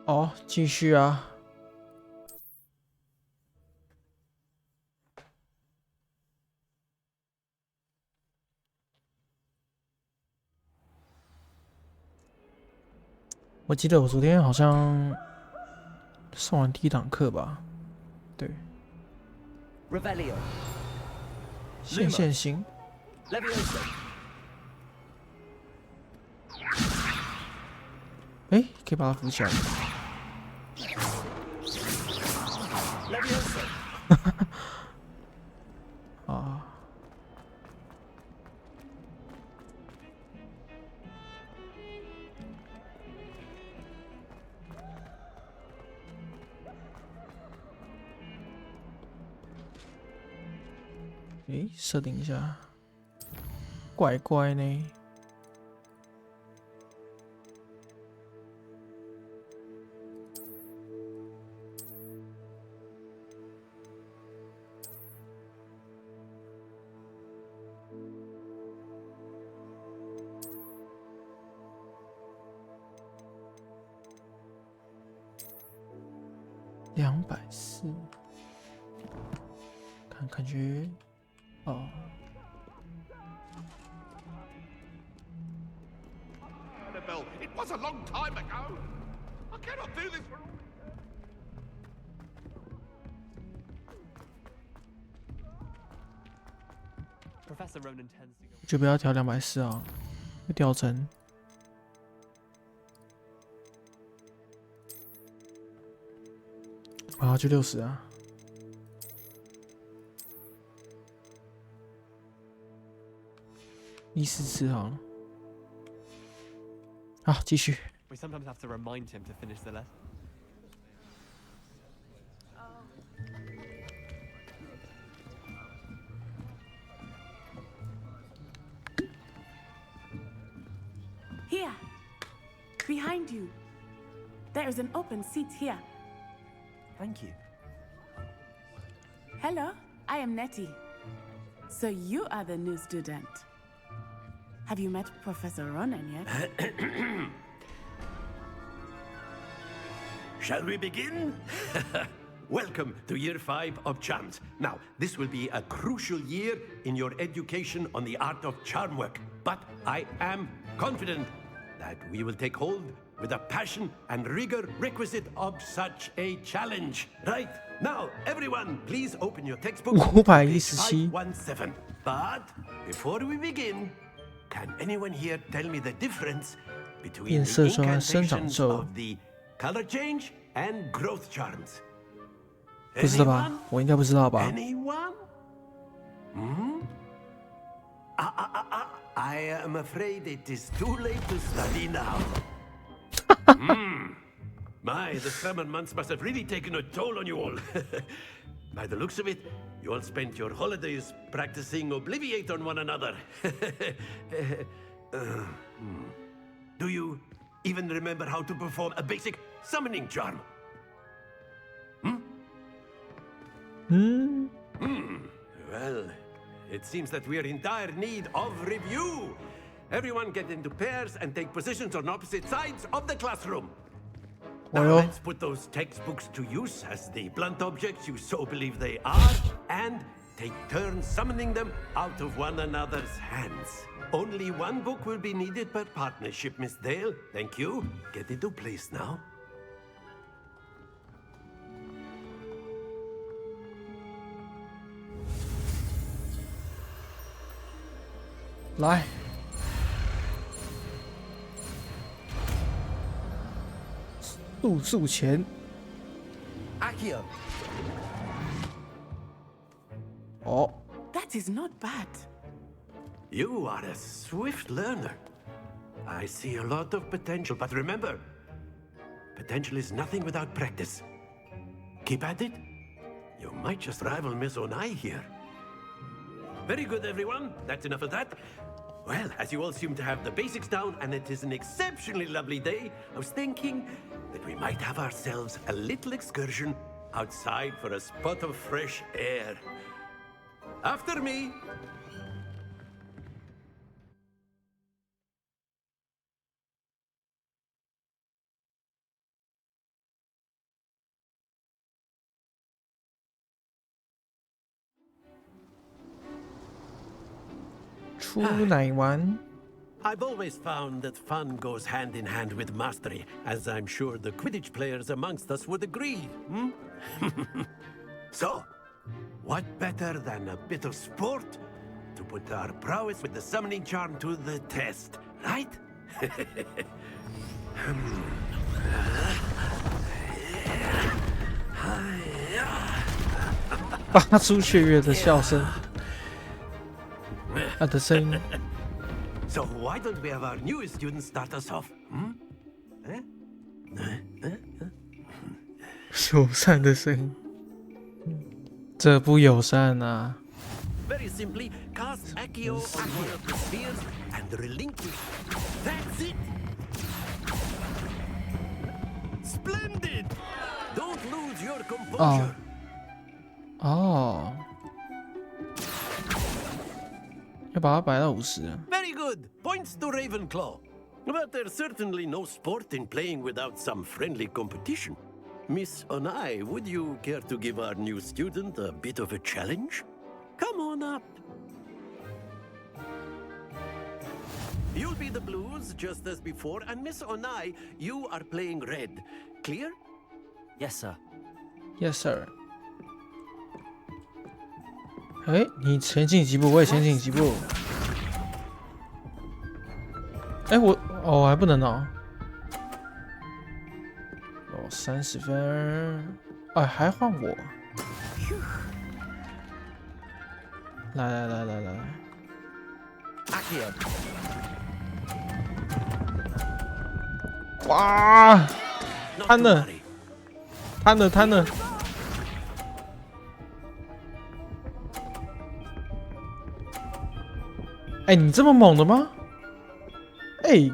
哦，继续啊。我记得我昨天好像上完第一堂课吧？对，线型。哎，可以把它扶起来。啊。诶，设定一下，怪怪呢。240，感觉哦。It was a long time ago. I cannot do this for. Professor Ronan tends to go. 就不要调240啊，会掉帧。啊，就60啊。144好了。好，继续。We sometimes have to remind him to finish the lesson. Here, behind you. There is an open seat here. Thank you. Hello, I am Nettie. So you are the new student. Have you met Professor Ronan yet? Shall we begin? Welcome to Year 5 of Charms. Now, this will be a crucial year in your education on the art of charm work. But I am confident that we will take hold with the passion and rigor requisite of such a challenge. Right, now, everyone, please open your textbook. Page 517. But before we begin, can anyone here tell me the difference between the incantations of the color change and growth charms? 不知道吧？我应该不知道吧？ Anyone? Hmm? I am afraid it is too late to study now. My, the summer months must have really taken a toll on you all. By the looks of it, you all spent your holidays practicing Obliviate on one another. Do you even remember how to perform a basic summoning charm? Well, it seems that we are in dire need of review. Everyone get into pairs and take positions on opposite sides of the classroom. Now let's put those textbooks to use as the blunt objects you so believe they are, and take turns summoning them out of one another's hands. Only one book will be needed per partnership, Miss Dale. Thank you. Get into place now. 来，入宿前。Accio. 哦， That is not bad. You are a swift learner. I see a lot of potential, but remember, potential is nothing without practice. Keep at it. You might just rival Miss Onai here. Very good, everyone. That's enough of that. Well, as you all seem to have the basics down, and it is an exceptionally lovely day, I was thinking that we might have ourselves a little excursion outside for a spot of fresh air. After me. 出奶丸。I've always found that fun goes hand in hand with mastery, as I'm sure the Quidditch players amongst us would agree. So, what better than a bit of sport to put our prowess with the summoning charm to the test, right? 发出雀跃的笑声，的声音。So why don't we have our newest student start us off? 友善的声音，这不友善啊！ Very simply, cast Accio on one of the spheres and relinquish. That's it! Splendid! Don't lose your composure. 哦，要把它摆到50。Very good. Points to Ravenclaw. But there's certainly no sport in playing without some friendly competition. Miss Onai, would you care to give our new student a bit of a challenge? Come on up. You'll be the blues just as before, and Miss Onai, you are playing red. Clear? Yes, sir. Yes, sir. 哎，你前进几步，我也前进几步。哎，我还不能哦。30分，哎，还换我。来， Accio. 哇， Not 瘫 to 了， worry. 瘫了。哎，你这么猛的吗？哎，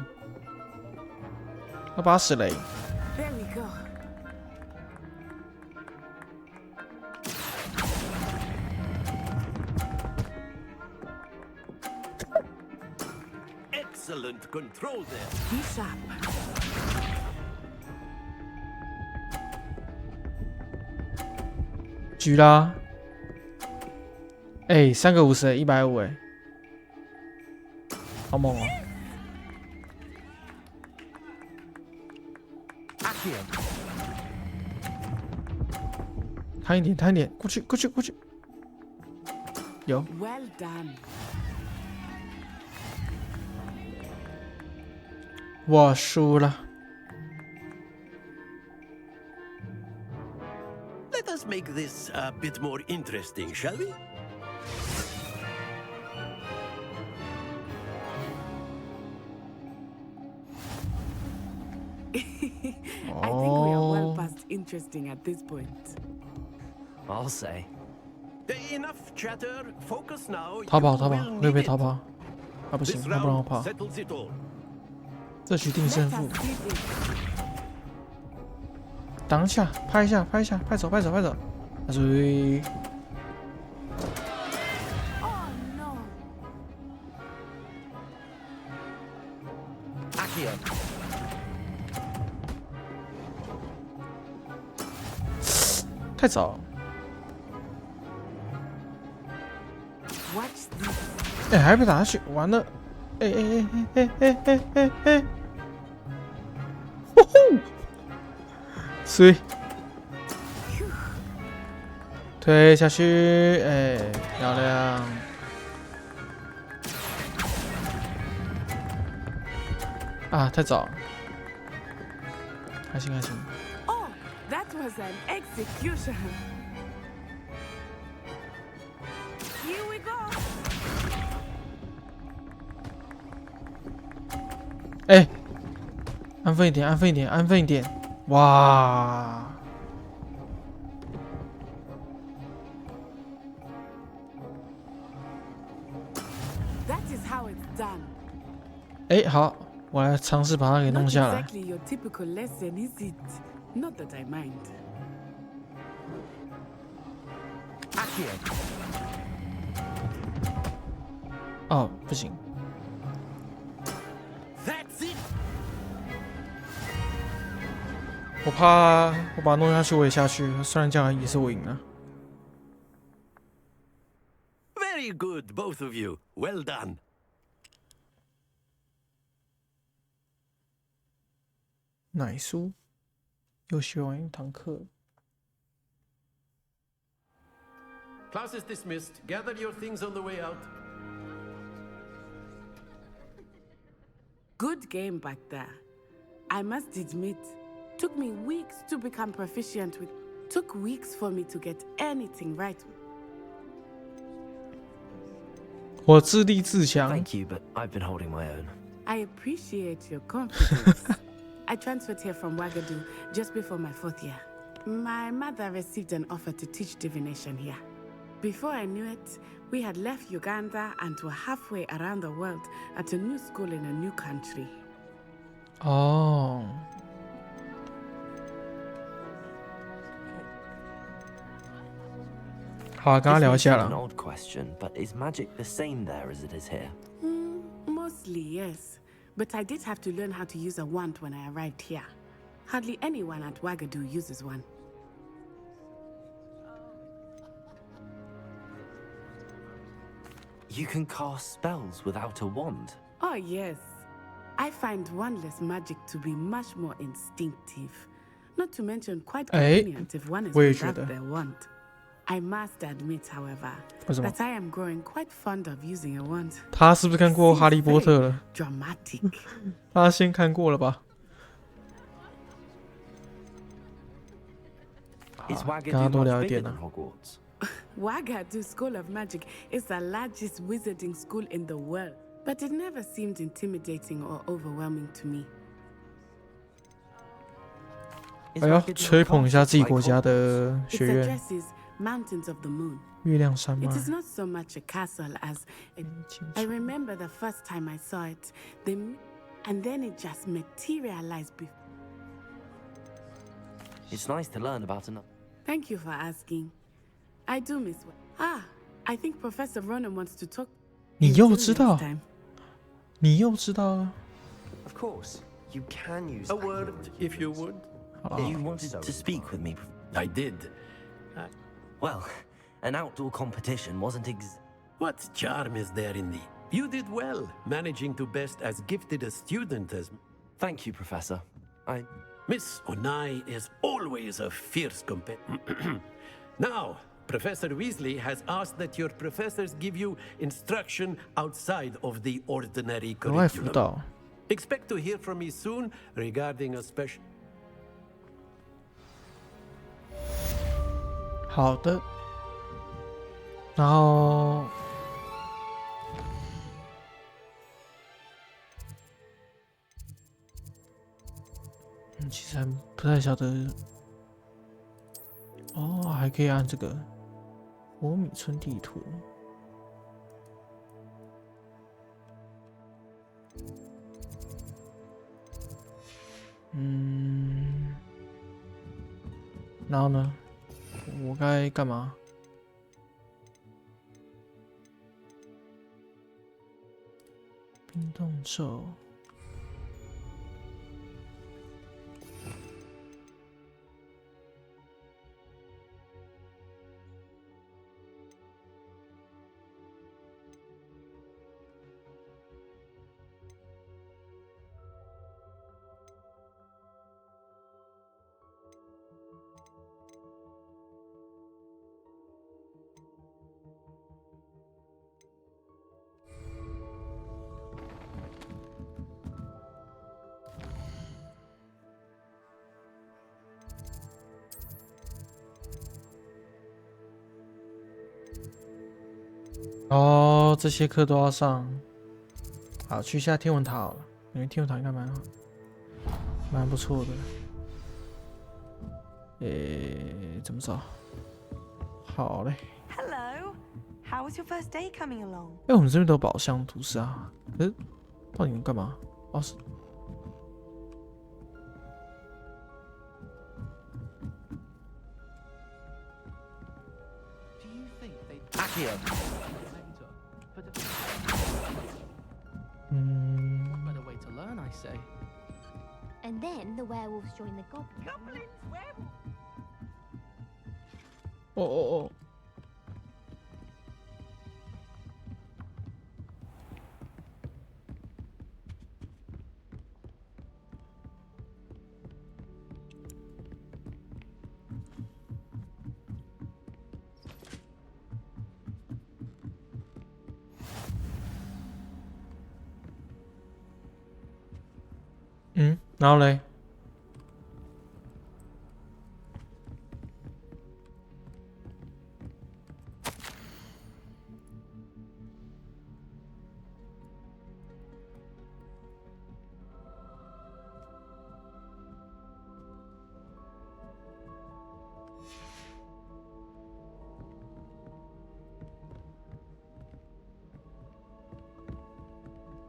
要把死雷。 There we go. Excellent control there. Be sharp. 狙啦！哎，3个50，150哎，好猛哦！ Accio. 贪一点，过去！有， Well done. 我输了。 Let us make this a bit more interesting, shall we? I think we are well past interesting at this point. I'll say. Enough chatter. Focus now. 逃跑， You will 会 need 被 it. 逃跑。啊，不行， This 他不让我 round 跑。 settles it all. 这局定胜 Let 负 us。see this. 挡一下，拍一下，拍走。啊，注意。 Oh no. Accio. 太早。 Watch this. 哎，还被打下去，完了！哎！呼呼！水，推下去，哎，漂亮！啊，太早，还行。 Oh, that was an execution. Here we go. 哎，安分一点！哇！ That is how it's done. 哎，好，我来尝试把它给 Not 弄下来。 exactly your typical lesson, is it? Not that I mind. Accio. 哦，不行， That's it. 我怕我把它弄下去，我也下去。虽然这样也是我赢了。 Very good, both of you. Well done. 奶酥又学完一堂课。 Class is dismissed. Gather your things on the way out. Good game back there. I must admit, took me weeks to become proficient with. Took weeks for me to get anything right. 我自立自强。 Thank you, but I've been holding my own. I appreciate your confidence. I transferred here from Wagadu just before my 4th year. My mother received an offer to teach divination here. Before I knew it, we had left Uganda and were halfway around the world at a new school in a new country. 哦，好啊，跟他 This 聊 may 一下 seem an 了。 odd question, but is magic the same there as it is here? Mostly, yes. But I did have to learn how to use a wand when I arrived here. Hardly anyone at Wagadu uses one. You can cast spells without a wand. Oh, yes. I find wandless magic to be much more instinctive. Not to mention quite convenient if one is 我也觉得。 without their wand. I must admit, however, 为什么？ that I am growing quite fond of using a wand. 他是不是看过《哈利波特》了？ Dramatic. 他先看过了吧？ Is 跟他 Wagadu 多 much 聊一 bigger 点 than 呢。 Hogwarts? Wagadu School of Magic is the largest wizarding school in the world, but it never seemed intimidating or overwhelming to me. Is 哎呦， Wagadu 吹 a 捧一下 castle 自己 like 国家 Hogwarts? 的 It 学院 addresses Mountains of the Moon. 月亮山脉 It。is not so much a castle as I remember the first time I saw it, and then it just materialized. It's nice to learn about another. Thank you for asking. I do miss. I think Professor Ronan wants to talk. 你又知 Until 道 next，time. 你又知道了。 Of course, you can use A word, if you would. 好了， You wanted to speak with me. I did. Well, an outdoor competition wasn't What charm is there in thee? You did well, managing to best as gifted a student as Thank you, Professor. Miss Onai is always a fierce competitor. Now, Professor Weasley has asked that your professors give you instruction outside of the ordinary 额外辅 curriculum. 导。 Expect to hear from me soon regarding a special. 好的。然后，其实还不太晓得。哦，还可以按这个火米村地图。然后呢？我该干嘛？冰冻咒。哦，这些课都要上。好，去一下天文塔好了，因为天文塔应该蛮不错的。怎么找？好嘞。 Hello. How was your first day coming along? 我们这边都有宝箱图示啊。到底能干嘛？哦，是。 Accio. Better way to learn, I say. And then the werewolves join the goblins. Oh. 然后嘞，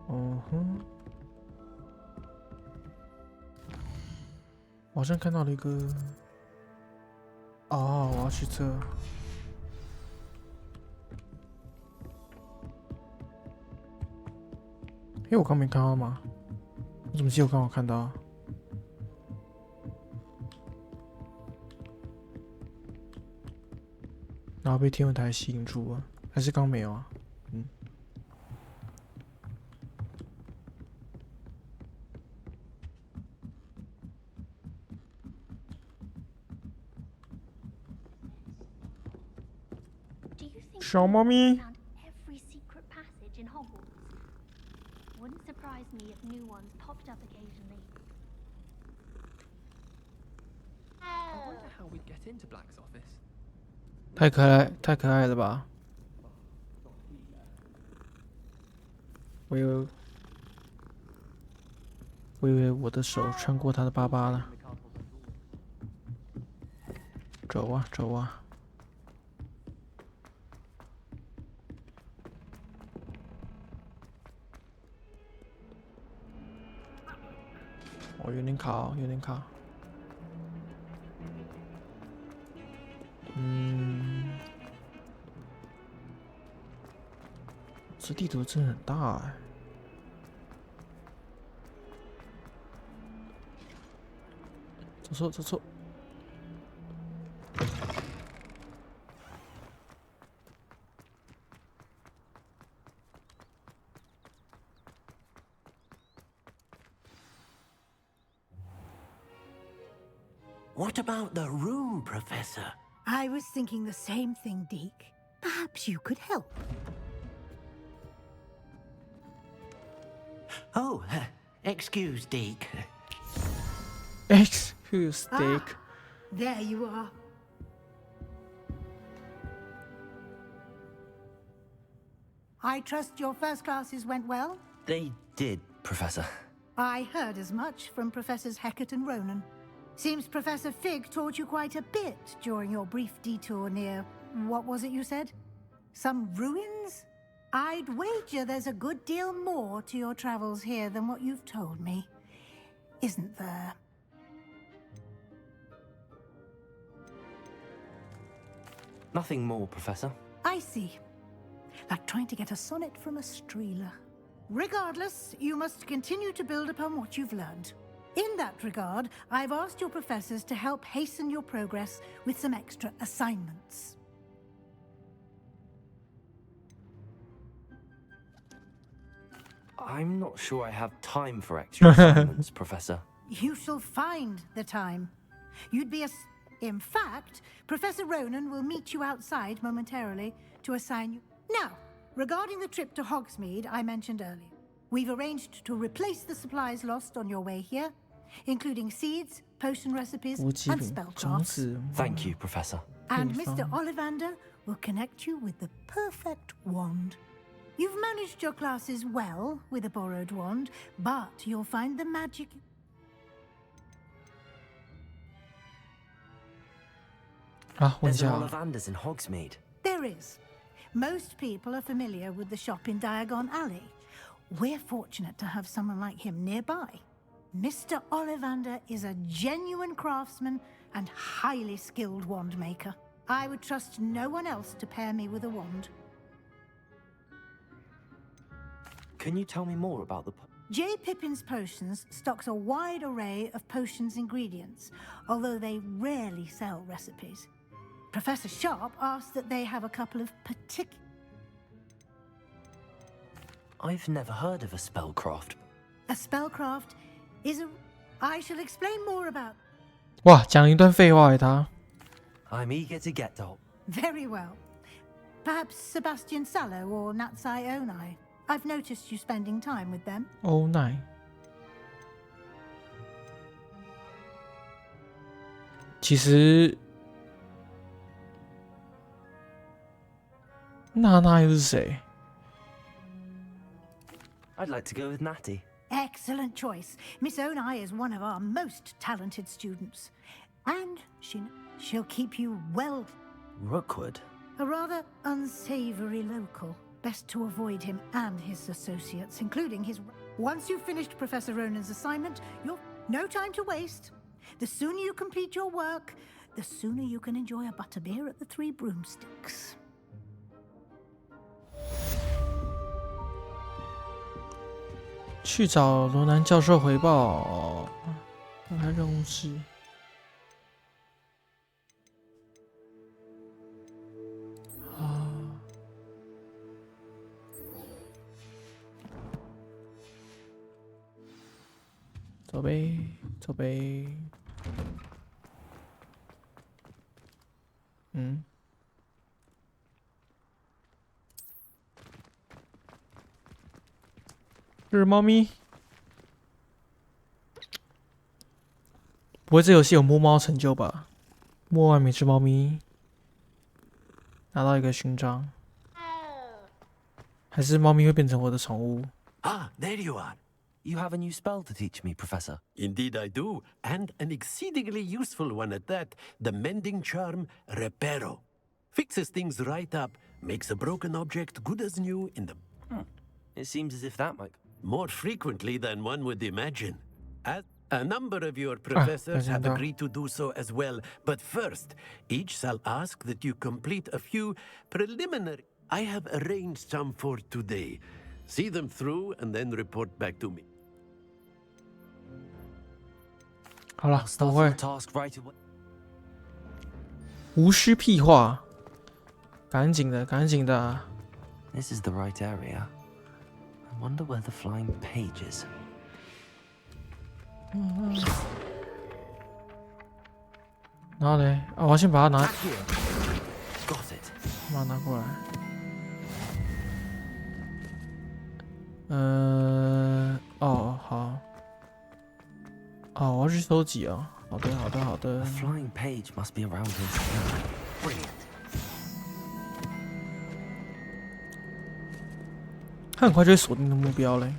嗯哼，我好像看到了一个，哦，我要去这。我刚没看到吗？我怎么记得我刚好看到？然后被天文台吸引住了，还是刚没有啊？嗯。小猫咪。Every secret passage in Hogwarts. Wouldn't surprise me if new ones popped up occasionally. I wonder how we'd get into Black's office. 太可爱了吧！我以为我的手穿过他的巴巴了。走啊走啊！哦，有点卡，有点卡。这地图真的很大哎。走错走错。What about the room, Professor? I was thinking the same thing, Deke. Perhaps you could help. Oh, excuse, Deke. Excuse, Deke. There you are. I trust your first classes went well? They did, Professor. I heard as much from Professors Hecat and Ronan. Seems Professor Fig taught you quite a bit during your brief detour near... what was it you said? Some ruins? I'd wager there's a good deal more to your travels here than what you've told me. Isn't there? Nothing more, Professor. I see. Like trying to get a sonnet from a streeler. Regardless, you must continue to build upon what you've learned. In that regard, I've asked your professors to help hasten your progress with some extra assignments. I'm not sure I have time for extra assignments, Professor. You shall find the time. You'd be In fact, Professor Ronan will meet you outside momentarily to assign you... Now, regarding the trip to Hogsmeade I mentioned earlier, we've arranged to replace the supplies lost on your way here, including seeds, potion recipes, and spellcrafts. Thank you, Professor. And Mr. Ollivander will connect you with the perfect wand. You've managed your classes well with a borrowed wand, but you'll find the magic... There's an Ollivander's in Hogsmeade. There is. Most people are familiar with the shop in Diagon Alley. We're fortunate to have someone like him nearby. Mr. Ollivander is a genuine craftsman and highly skilled wand maker. I would trust no one else to pair me with a wand. Can you tell me more about the... J. Pippin's Potions stocks a wide array of potions ingredients, although they rarely sell recipes. Professor Sharp asked that they have a couple of particular... I've never heard of a spellcraft. A spellcraft is a... I shall explain more about... 哇，讲一段废话给他。I'm eager to get to... Very well. Perhaps Sebastian Sallow or Natsai Onai. I've noticed you spending time with them. Onai. 其实娜娜又是谁？ I'd like to go with Natty. Excellent choice. Miss Onai is one of our most talented students. And she'll keep you well. Rookwood? A rather unsavory local. Best to avoid him and his associates, including his... Once you've finished Professor Ronan's assignment, you've no time to waste. The sooner you complete your work, the sooner you can enjoy a butterbeer at the Three Broomsticks. 去找罗南教授回报。看看任务是。啊。走呗，走呗。嗯。这是猫咪。不会这游戏有摸猫成就吧？摸完每只猫咪，拿到一个勋章。还是猫咪会变成我的宠物？ Ah, there you are. You have a new spell to teach me, Professor. Indeed I do, and an exceedingly useful one at that. The mending charm, Reparo. Fixes things right up, makes a broken object good as new in the... It seems as if that might... More frequently than one would imagine. As a number of your professors have agreed to do so as well, but first, each shall ask that you complete a few preliminary... I have arranged some for today. See them through and then report back to me. 好了，不会。 task right away. 无需屁话，赶紧的，赶紧的。 This is the right area. I wonder where the flying page is. 然后嘞，我要先把它拿， Got it. 把它拿过来。哦，好。哦，我要去收集哦。好的，好的，好的。 A flying page must be around here somewhere. Brilliant. 他很快就会锁定的目标嘞。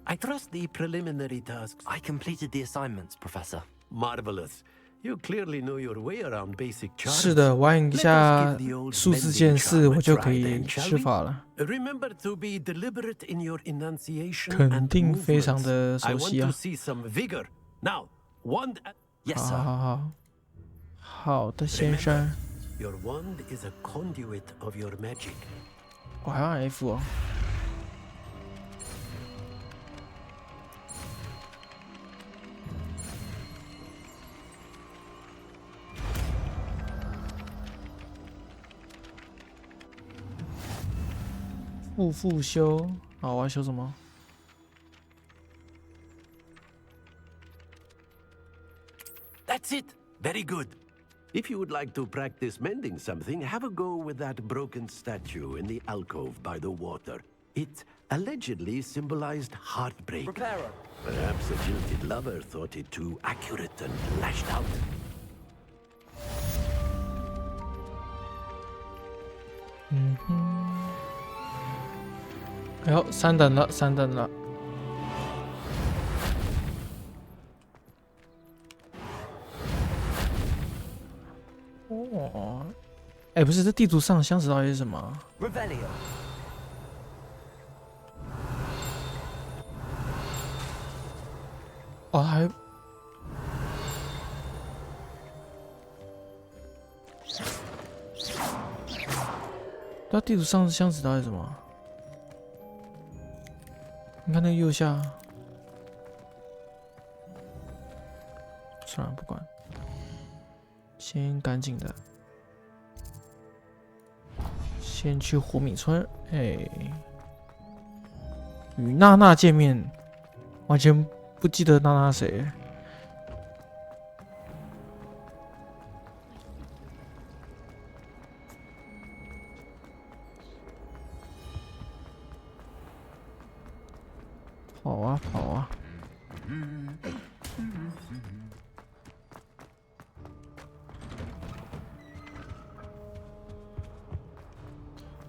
I trust the preliminary tasks. I completed the assignments, Professor. Marvelous. You clearly know your way around basic charms. 是的，我按一下数字键4，我就可以施法了。 Remember to be deliberate in your enunciation 肯定非常的 I 熟 want 悉 to 啊！ see some vigor. Now, wand. Yes, 好 sir. 好好，好的，先生。 Your wand is a conduit of your magic. 我还要按 F 哦。 复修，好，我要修什么？ That's it. Very good. If you would like to practice mending something, have a go with that broken statue in the alcove by the water. It allegedly symbolized heartbreak. Reparo. Perhaps a jilted lover thought it too accurate and lashed out. 嗯哼。哎呦，3等了，3等了。 哦，哎，不是，这地图上的箱子到底是什么？ Revelio. 哦，还那地图上的箱子到底是什么？你看那个右下，算了，不管。 先赶紧的，先去火米村。哎，与娜娜见面，完全不记得娜娜谁。跑啊跑啊！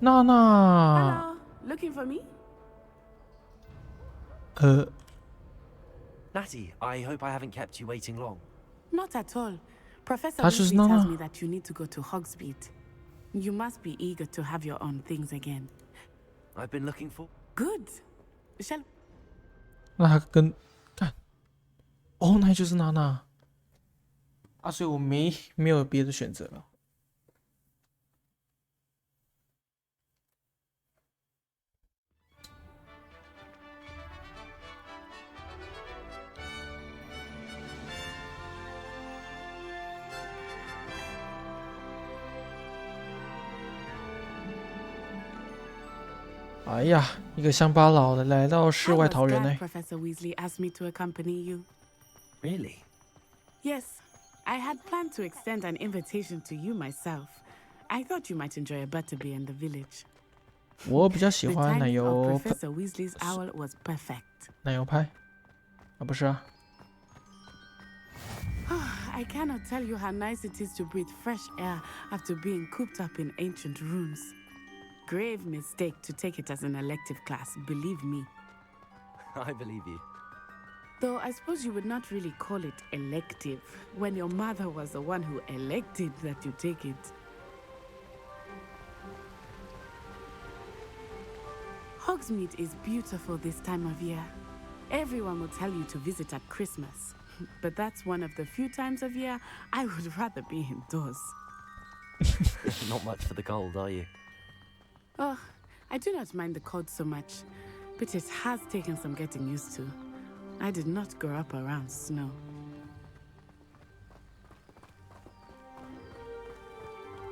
娜娜， Hello, looking for me? Natty, I hope I haven't kept you waiting long. Not at all. Professor That's just Weasley tells Nana. me that you need to go to Hogsmeade. You must be eager to have your own things again. I've been looking for. Good. Shall 那他跟干，哦，那就是娜娜啊，所以我没有别的选择了。哎呀，一个乡巴佬的来到世 I 外 was 桃源 glad 呢。 Professor Weasley asked me to accompany you. Really? Yes, I had planned to extend an invitation to you myself. I thought you might enjoy a butterbeer in the village. 我比较喜 The 欢奶 timing 油 of Professor Weasley's owl was perfect. 奶油派啊，不是啊， I cannot tell you how nice it is to breathe fresh air after being cooped up in ancient rooms. Grave mistake to take it as an elective class, believe me. I believe you. Though I suppose you would not really call it elective when your mother was the one who elected that you take it. Hogsmeade is beautiful this time of year. Everyone will tell you to visit at Christmas, but that's one of the few times of year I would rather be indoors. Not much for the cold, are you? Oh, I do not mind the cold so much, but it has taken some getting used to. I did not grow up around snow.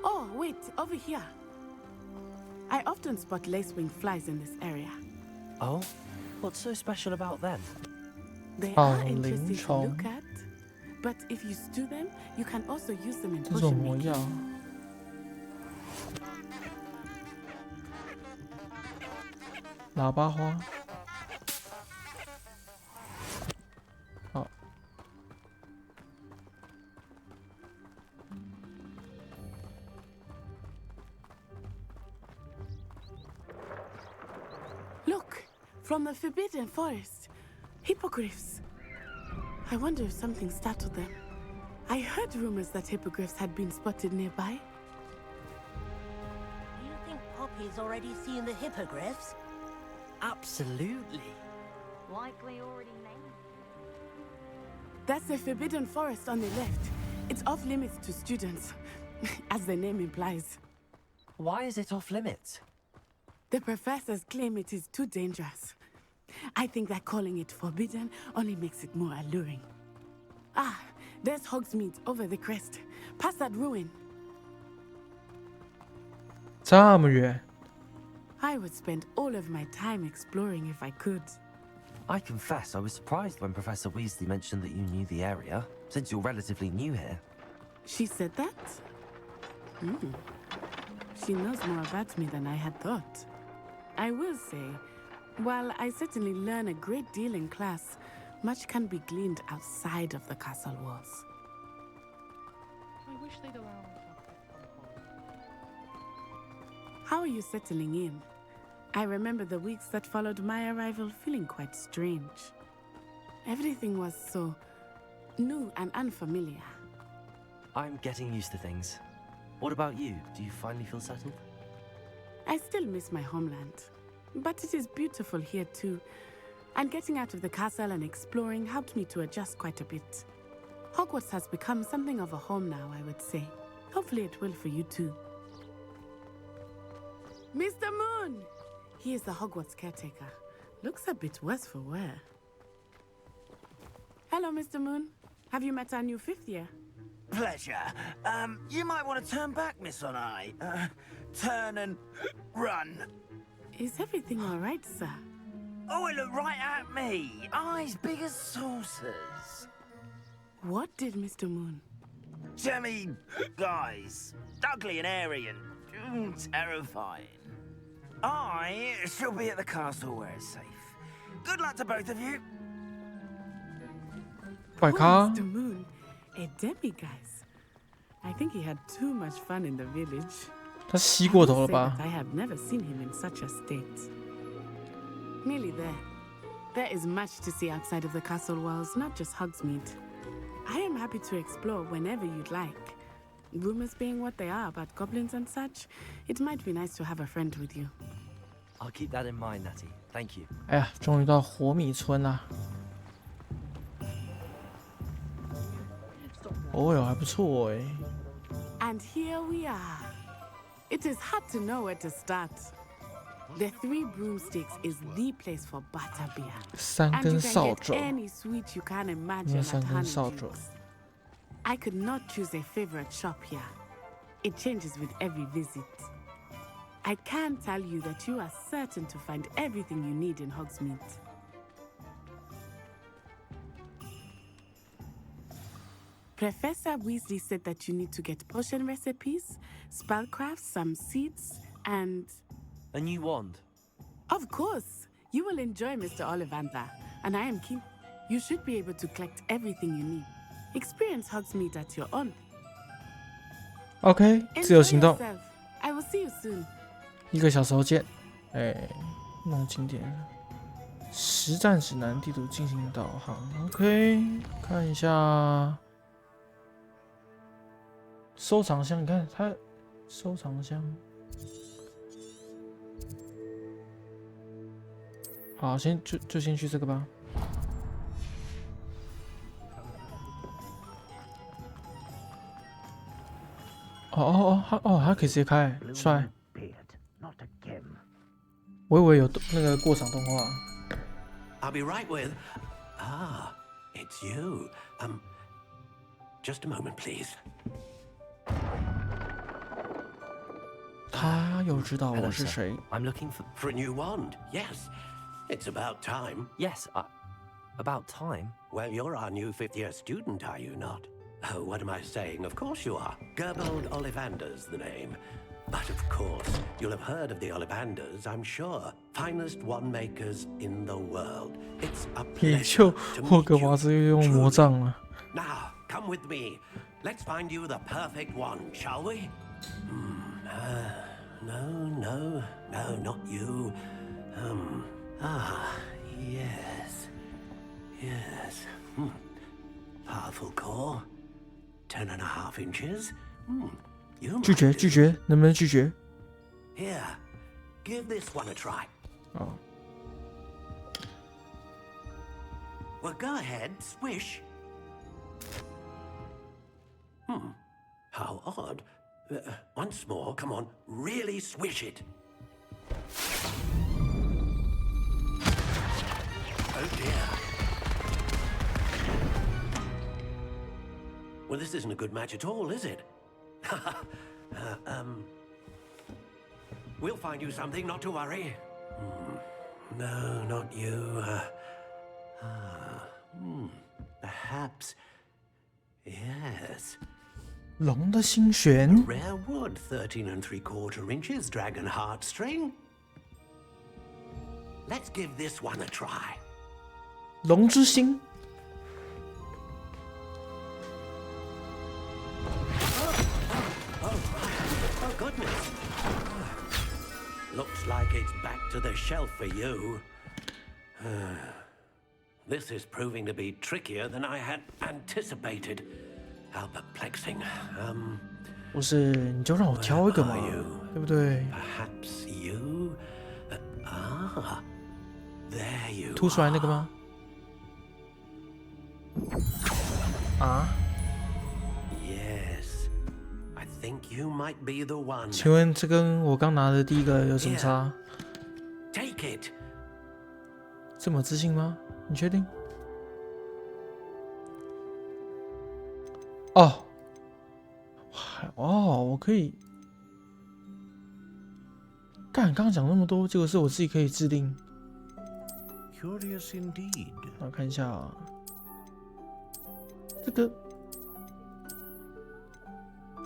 Oh, wait, over here. I often spot lacewing flies in this area. Oh? What's so special about them? They Oh, are interesting to 灵虫。 look at, but if you stew them, you can also use them in 这种 potion 魔 making. 药。喇叭花。好， Look, from the Forbidden Forest. Hippogriffs. I wonder if something startled them. I heard rumors that hippogriffs had been spotted nearby. Do you think Poppy's already seen the hippogriffs? Absolutely. Likely already named. That's the Forbidden Forest on the left. It's off limits to students, as the name implies. Why is it off limits? The professors claim it is too dangerous. I think that calling it forbidden only makes it more alluring. Ah, there's Hogsmeade over the crest. Past that ruin. 这么远， I would spend all of my time exploring if I could. I confess I was surprised when Professor Weasley mentioned that you knew the area, since you're relatively new here. She said that? She knows more about me than I had thought. I will say, while I certainly learn a great deal in class, much can be gleaned outside of the castle walls. I wish they'd allow me How are you settling in? I remember the weeks that followed my arrival feeling quite strange. Everything was so new and unfamiliar. I'm getting used to things. What about you? Do you finally feel settled? I still miss my homeland, but it is beautiful here too. And getting out of the castle and exploring helped me to adjust quite a bit. Hogwarts has become something of a home now, I would say. Hopefully it will for you too. Mr. Moon! He is the Hogwarts caretaker. Looks a bit worse for wear. Hello, Mr. Moon. Have you met our new fifth year? Pleasure. You might want to turn back, Miss Onai. Turn and run. Is everything all right, sir? Oh, it looked right at me. Eyes big as saucers. What did Mr. Moon? Jemmy, guys. Ugly and airy and terrifying. I shall be at the castle where it's safe. Good luck to both of you. 怪咖 Mr. Moon, a demiguise. I think he had too much fun in the village. 他吸过头了吧？ I have never seen him in such a state. Nearly there. There is much to see outside of the castle walls, not just Hogsmeade. I am happy to explore whenever you'd like. Rumors being what they are about goblins and such, it might be nice to have a friend with you. I'll keep that in mind, Natty. Thank you. 哎呀，终于到火米村啦！哦哟，还不错哎。 And here we are. It is hard to know where to start. The Three Broomsticks is the place for butterbeer. 三 And 根 you 扫 can 帚， get any sweet you can 因 imagine 为 at 三根扫帚。 Honeydukes. I could not choose a favorite shop here. It changes with every visit. I can tell you that you are certain to find everything you need in Hogsmeade. Professor Weasley said that you need to get potion recipes, spellcrafts, some seeds, and... A new wand. Of course! You will enjoy Mr. Ollivander, and I am keen. You should be able to collect everything you need. Experience Hogsmeade at your own. OK， 自由 Enjoy 行动， yourself. I will see you soon. 1个小时后见。哎，弄景点，实战指南地图进行导航。OK， 看一下收藏箱，你看它收藏箱。好，就先去这个吧。它可以直接开，帅。我以为有那个过场动画。 I'll be right with. Ah, it's you. Just a moment, please. 他又知道我是谁。 I'm looking for a new wand. Yes, it's about time. Yes, about time. Well, you're our new fifth-year student, are you not? Oh, what am I saying? Of course you are. Gerbold Ollivander's the name. But of course, you'll have heard of the Ollivanders, I'm sure. Finest wand makers in the world. It's a 也 pleasure 就 to 霍 meet 格华 you. 兹又用魔杖了。 Now, come with me. Let's find you the perfect one, shall we? No, not you. Yes. Powerful core. 10.5 inches. You 拒绝，拒绝，能不能拒绝？ Here, give this one a try. 哦， Well, go ahead, swish. How odd. Once more, come on, really swish it. Oh dear. Well, this isn't a good match at all, is it? We'll find you something, not to worry. No, not you. Perhaps. Yes. 龙的心弦， Rare wood, 13 3/4 inches, dragon heartstring. Let's give this one a try. 龙之心。 Oh, goodness. Looks like it's back to the shelf for you. This is proving to be trickier than I had anticipated. How perplexing. 不是，你就让我挑一个嘛，对不对？ Perhaps you. There you 凸出来那个吗？啊？ Yes. I think you might be the one. 请问这跟我刚拿的第一个有什么差？ Take it. 这么自信吗？你确定？哦，我可以。刚刚讲那么多，结果是我自己可以制定。 Curious indeed. 我看一下啊，这个，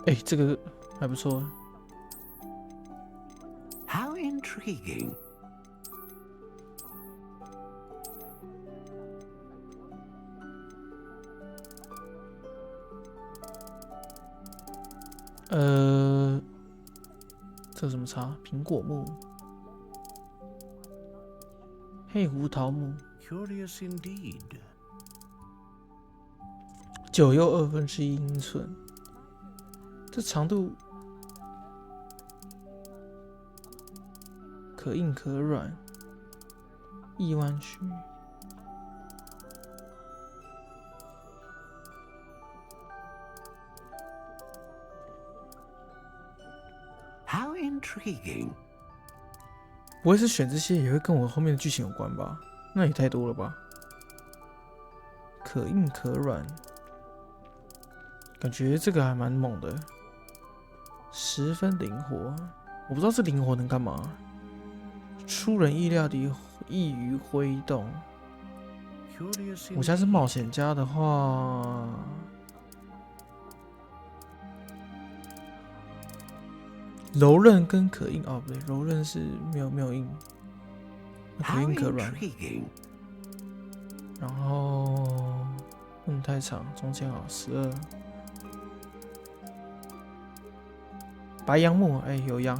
哎，这个还不错。 How intriguing. 这有什么差？苹果木、黑胡桃木。Curious indeed. 9又1/2英寸，这长度可硬可软，易弯曲。How intriguing. 不会是选这些也会跟我后面的剧情有关吧？那也太多了吧？可硬可软，感觉这个还蛮猛的，十分灵活。我不知道这灵活能干嘛，出人意料地易于挥动。我现在是冒险家的话，柔韧跟可硬哦，不对，柔韧是没有硬，可硬可软。然后不能太长，中间好12。白杨木，哎，有羊，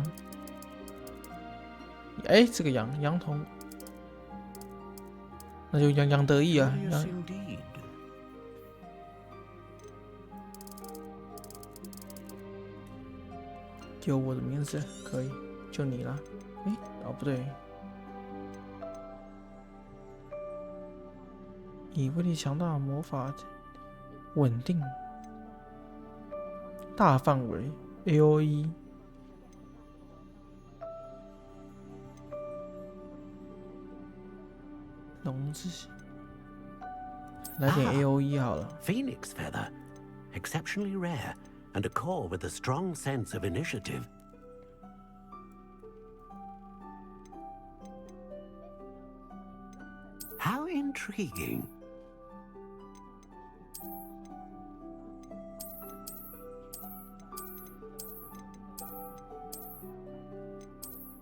哎，这个羊童，那就杨得意啊，羊。有我的名字，可以，就你了。哎，哦不对，以威力强大的魔法，稳定，大范围 AOE。龙之血，来点 AOE 好了。Phoenix feather, exceptionally rare, and a core with a strong sense of initiative. How intriguing.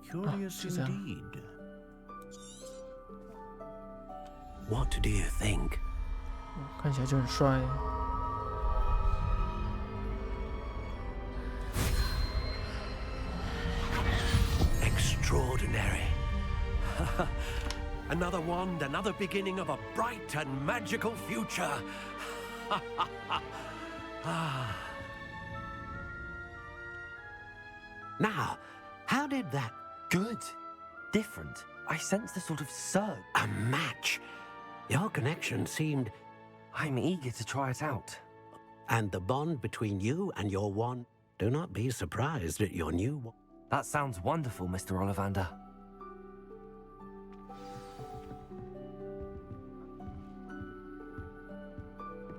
Curious indeed. What do you think? 看起来就很帅。Extraordinary. Another wand, another beginning of a bright and magical future. Now, how did that... Good. Different. I sensed a sort of surge. A match. Your connection seemed... I'm eager to try it out. And the bond between you and your wand... Do not be surprised at your new one. That sounds wonderful, Mr. Ollivander.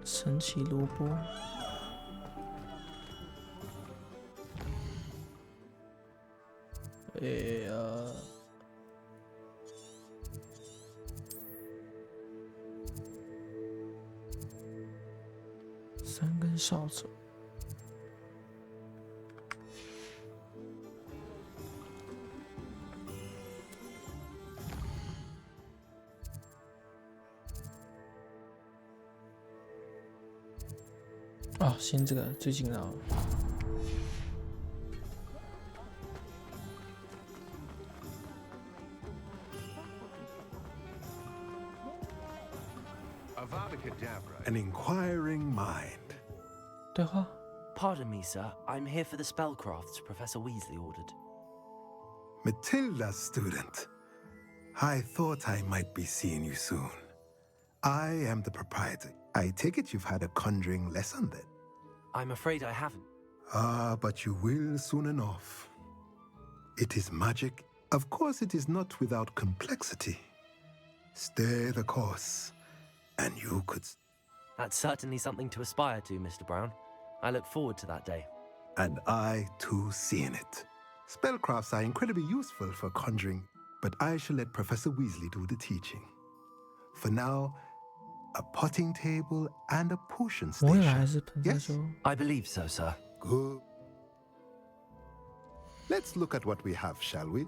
Senchi萝卜。3根扫帚。哦，先这个最近的。An inquiring mind. 对话。Pardon me, sir. I'm here for the spellcrafts Professor Weasley ordered. Matilda's student. I thought I might be seeing you soon. I am the proprietor. I take it you've had a conjuring lesson then? I'm afraid I haven't. Ah, but you will soon enough. It is magic. Of course, it is not without complexity. Stay the course, and you could... That's certainly something to aspire to, Mr. Brown. I look forward to that day. And I, too, seeing it. Spellcrafts are incredibly useful for conjuring, but I shall let Professor Weasley do the teaching. For now, a potting table and a potion station. Yes? I believe so, sir. Good. Let's look at what we have, shall we?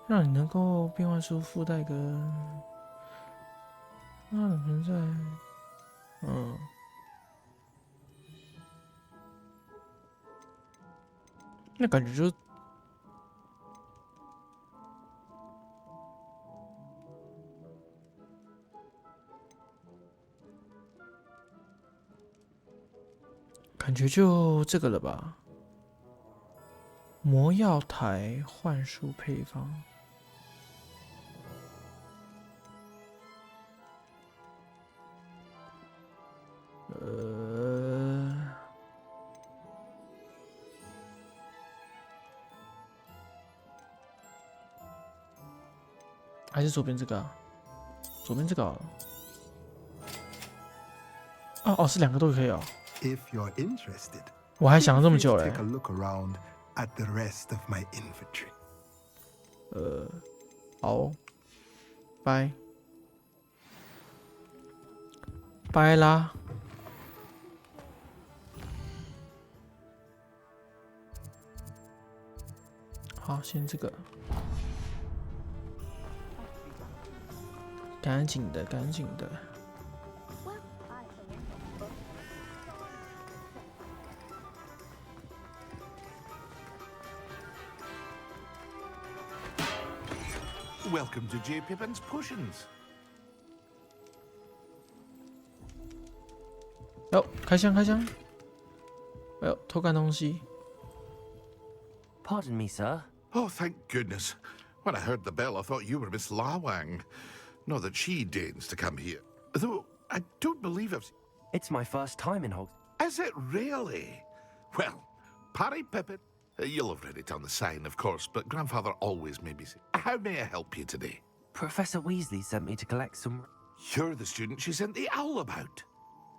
让你能够变换出附带个它的存在，那感觉就这个了吧？魔药台幻术配方。还是左边这个啊？左边这个好了。哦，是两个都可以哦。If you're interested, 我还想了这么久嘞。 take a look around at the rest of my inventory. 好，拜，拜啦。好，先这个，赶紧的，赶紧的。Welcome to J. Pippin's Potions. 哦，开箱，开箱。哎呦，偷看东西。 Pardon me, sir. Oh, thank goodness. When I heard the bell, I thought you were Miss Lawang. Not that she deigns to come here. Though, I don't believe I've... It's my first time in Hogs. Is it really? Well, Parry Pippin... You'll have read it on the sign, of course, but Grandfather always made me say, how may I help you today? Professor Weasley sent me to collect some... You're the student she sent the owl about.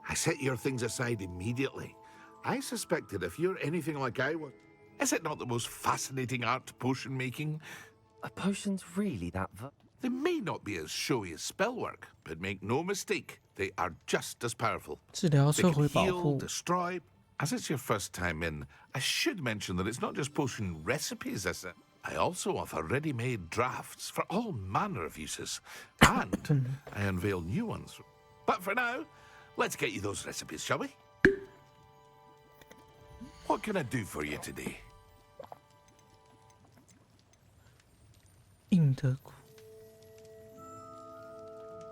I set your things aside immediately. I suspected if you're anything like I was... Is it not the most fascinating art potion making? Are potions really that... They may not be as showy as spellwork, but make no mistake, they are just as powerful. 治疗 They 撤 can 回保 heal, 护。 destroy... As it's your first time in, I should mention that it's not just potion recipes I also offer ready-made drafts for all manner of uses. And I unveil new ones. But for now, let's get you those recipes, shall we? What can I do for you today? 印德古。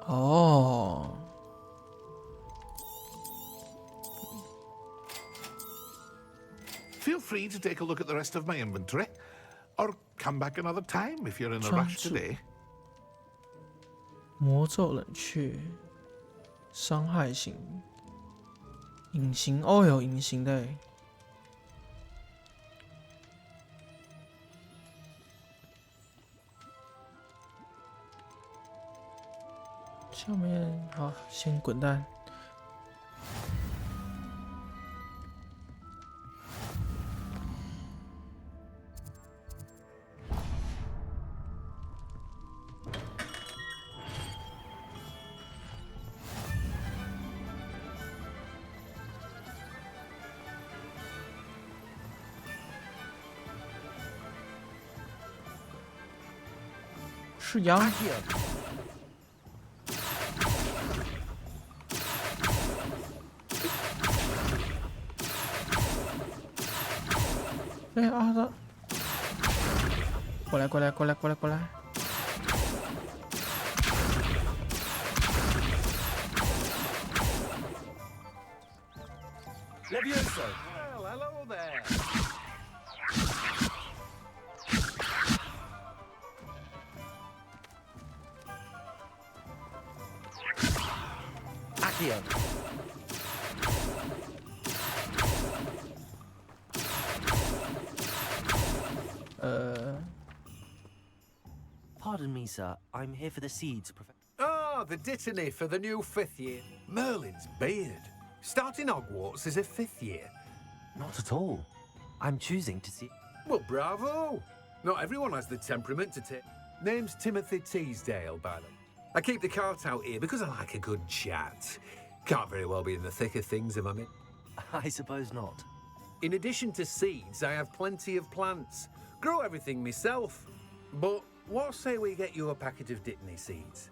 哦。 Feel free to take a look at the rest of my inventory, or come back another time if you're in a rush today. 魔咒冷却，伤害型，隐形哦，有隐形的耶。下面好，先滚蛋。 是羊。哎啊的！过来，过来，过来，过来，过来！ Levioso. Well, hello there. Accio. Pardon me, sir. I'm here for the seeds, Professor. Ah, the dittany for the new 5th year. Merlin's beard. Starting Hogwarts as a 5th year. Not at all. I'm choosing to see... Well, bravo. Not everyone has the temperament to take. Name's Timothy Teasdale, by the way. I keep the cart out here because I like a good chat. Can't very well be in the thick of things if I'm in. I suppose not. In addition to seeds, I have plenty of plants. Grow everything myself. But what say we get you a packet of dittany seeds?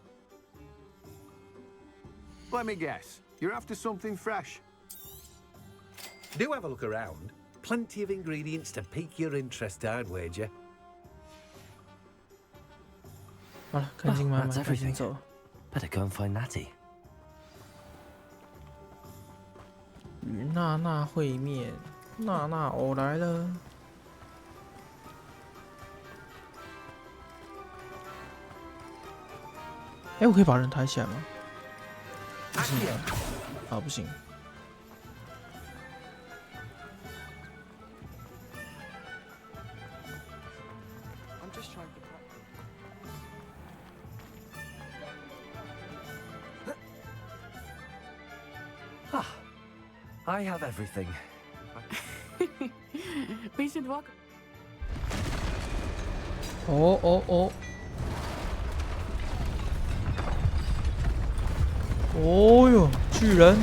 Let me guess. You're after something fresh. Do have a look around. plenty of ingredients to pique your interest, I'd wager. 好了，赶紧买 that's 买，赶紧 everything. 走。 Better go and find Natty. 与娜娜会面，娜娜我来了。哎，我可以把人抬起来吗？不行吗？啊，不行。I'm just trying to I have everything. We should walk. 哦哦哦！哦哟，巨人！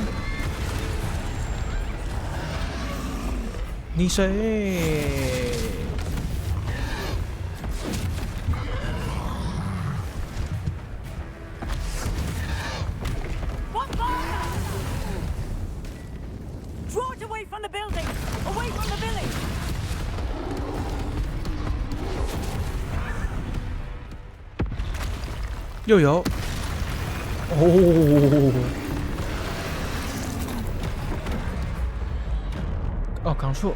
你谁？又有哦哦，Ctrl，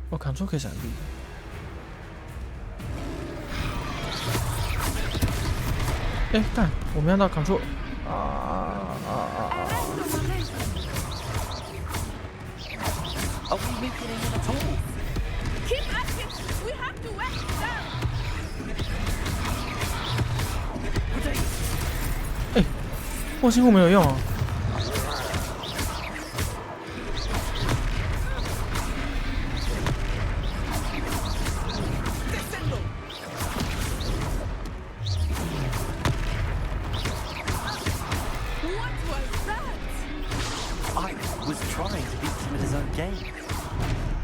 哦，Ctrl可以闪避。哎，干，我没按到 Ctrl 啊！Are we making it at all? Keep at it. We have to wet it down. 哎，破心护没有用啊！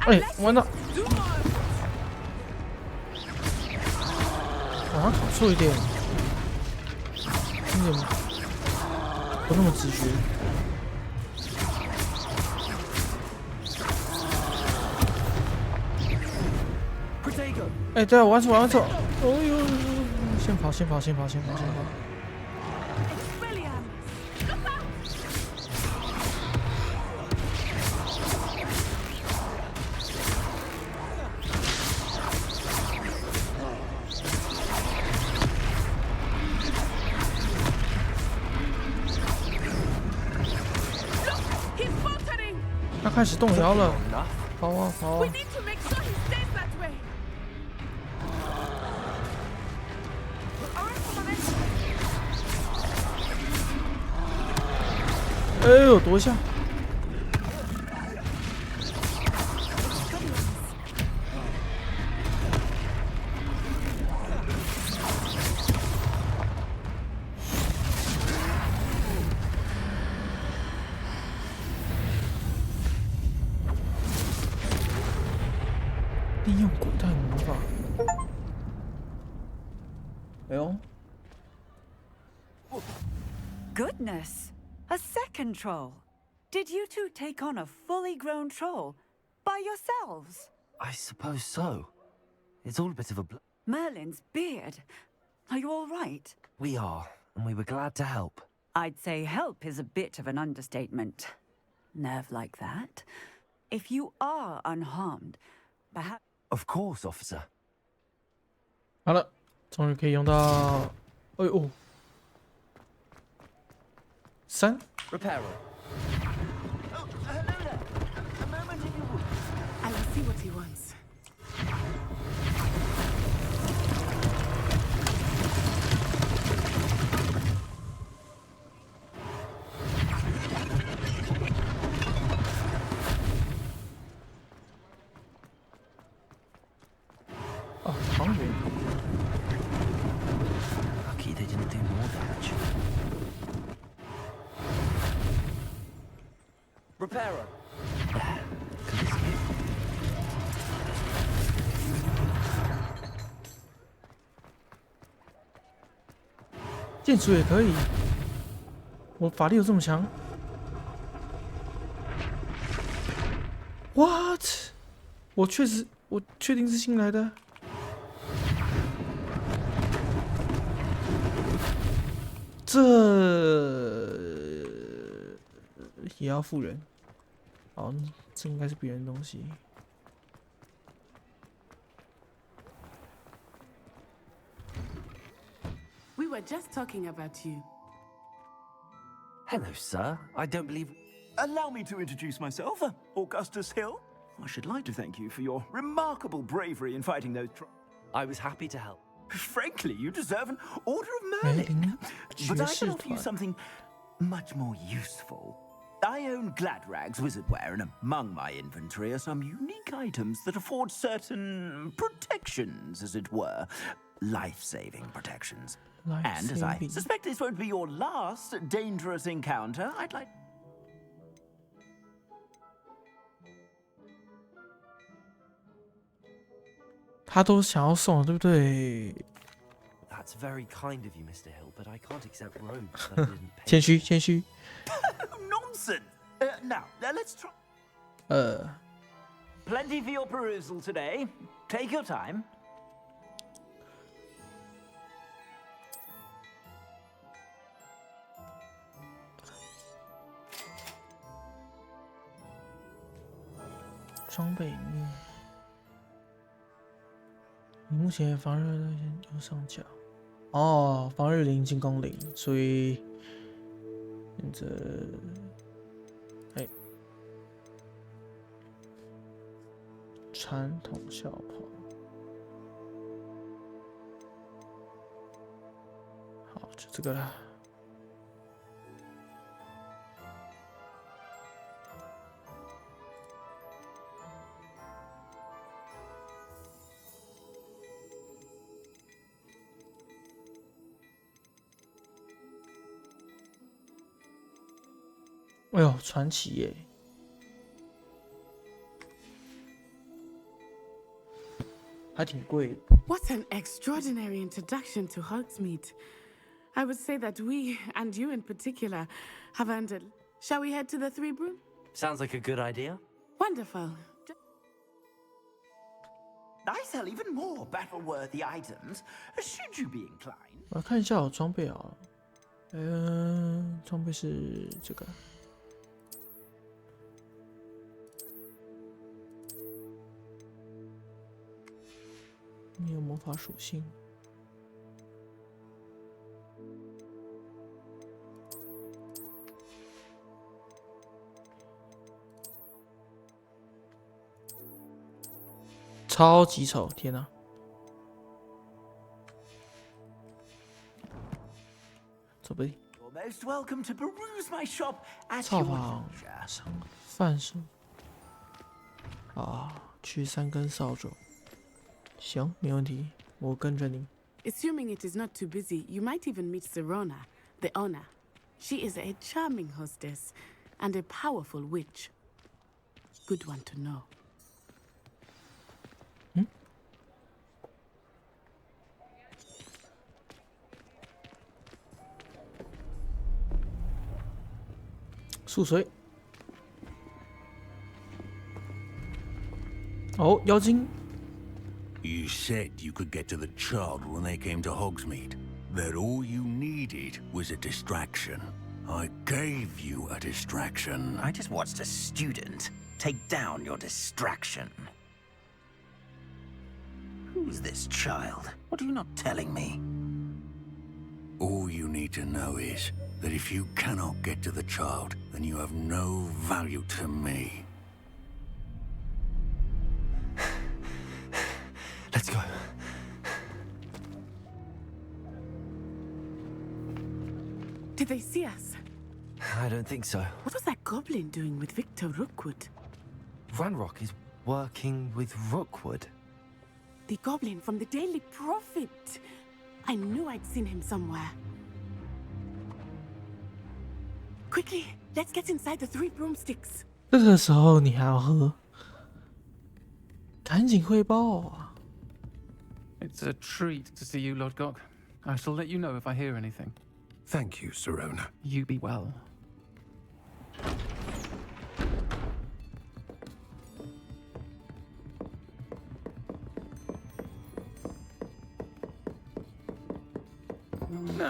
哎，完了！把它烤错一点，有点不那么直觉。哎，对啊，玩错，玩错！哦呦，先跑，先跑，先跑，先跑，先跑！他开始动摇了，跑啊跑啊！哎呦，躲一下！利用古代魔法。哎呦 ！Goodness, a second troll. Did you two take on a fully grown troll by yourselves? I suppose so. It's all a bit of a Merlin's beard. Are you all right? We are, and we were glad to help. I'd say help is a bit of an understatement. Nerve like that. If you are unharmed, perhaps. Of course, officer. 好了，终于可以用到。哎呦，3 Repairer. Oh, hello there. A moment if you would. I'll see what he wants. Oh, hungry. Lucky they didn't do more damage. Repairer. 剑术也可以，我法力有这么强？ What？ 我确定是新来的。这也要复原。哦，这应该是别人的东西。We were just talking about you. Hello, sir. I don't believe... Allow me to introduce myself, Augustus Hill. I should like to thank you for your remarkable bravery in fighting those... I was happy to help. Frankly, you deserve an Order of Merlin. But I can offer you something much more useful. I own Gladrag's wizardware, and among my inventory are some unique items that afford certain protections, as it were. Life-saving protections. And as I suspect this won't be your last dangerous encounter, I'd like... That's very kind of you, Mr. Hill, but I can't accept robes that I didn't pay. 谦虚，谦虚。 Nonsense! Now, let's try... Plenty for your perusal today. Take your time. 装备你目前防御的右上角。哦，防御0，进攻0，所以选择传统校袍。好，就这个啦。 哎呦，传奇耶！还挺贵的。What an extraordinary introduction to Hogsmeade. I would say that we, and you in particular, have earned it. Shall we head to the Three Broom? Sounds like a good idea. Wonderful. I sell even more battle-worthy items, should you be inclined. 我来看一下我装备啊。装备是这个。 没有魔法属性。超级丑！天哪！走呗。You're most welcome to peruse my shop at 造 your 访 leisure. 贩售。啊，去3根扫帚。 行，没问题，我跟着你。 Assuming it is not too busy, you might even meet Serona, the owner. She is a charming hostess and a powerful witch. Good one to know. 速水。哦，妖精。 You said you could get to the child when they came to Hogsmeade. That all you needed was a distraction. I gave you a distraction. I just watched a student take down your distraction. Who's this child? What are you not telling me? All you need to know is that if you cannot get to the child, then you have no value to me. Let's go. Did they see us? I don't think so. What was that goblin doing with Victor Rookwood? Ranrock is working with Rookwood. The goblin from the Daily Prophet. I knew I'd seen him somewhere. Quickly, let's get inside the 3 broomsticks. 这个时候你还要喝？赶紧汇报啊！ It's a treat to see you, Lodgok. I shall let you know if I hear anything. Thank you, Serona. You be well.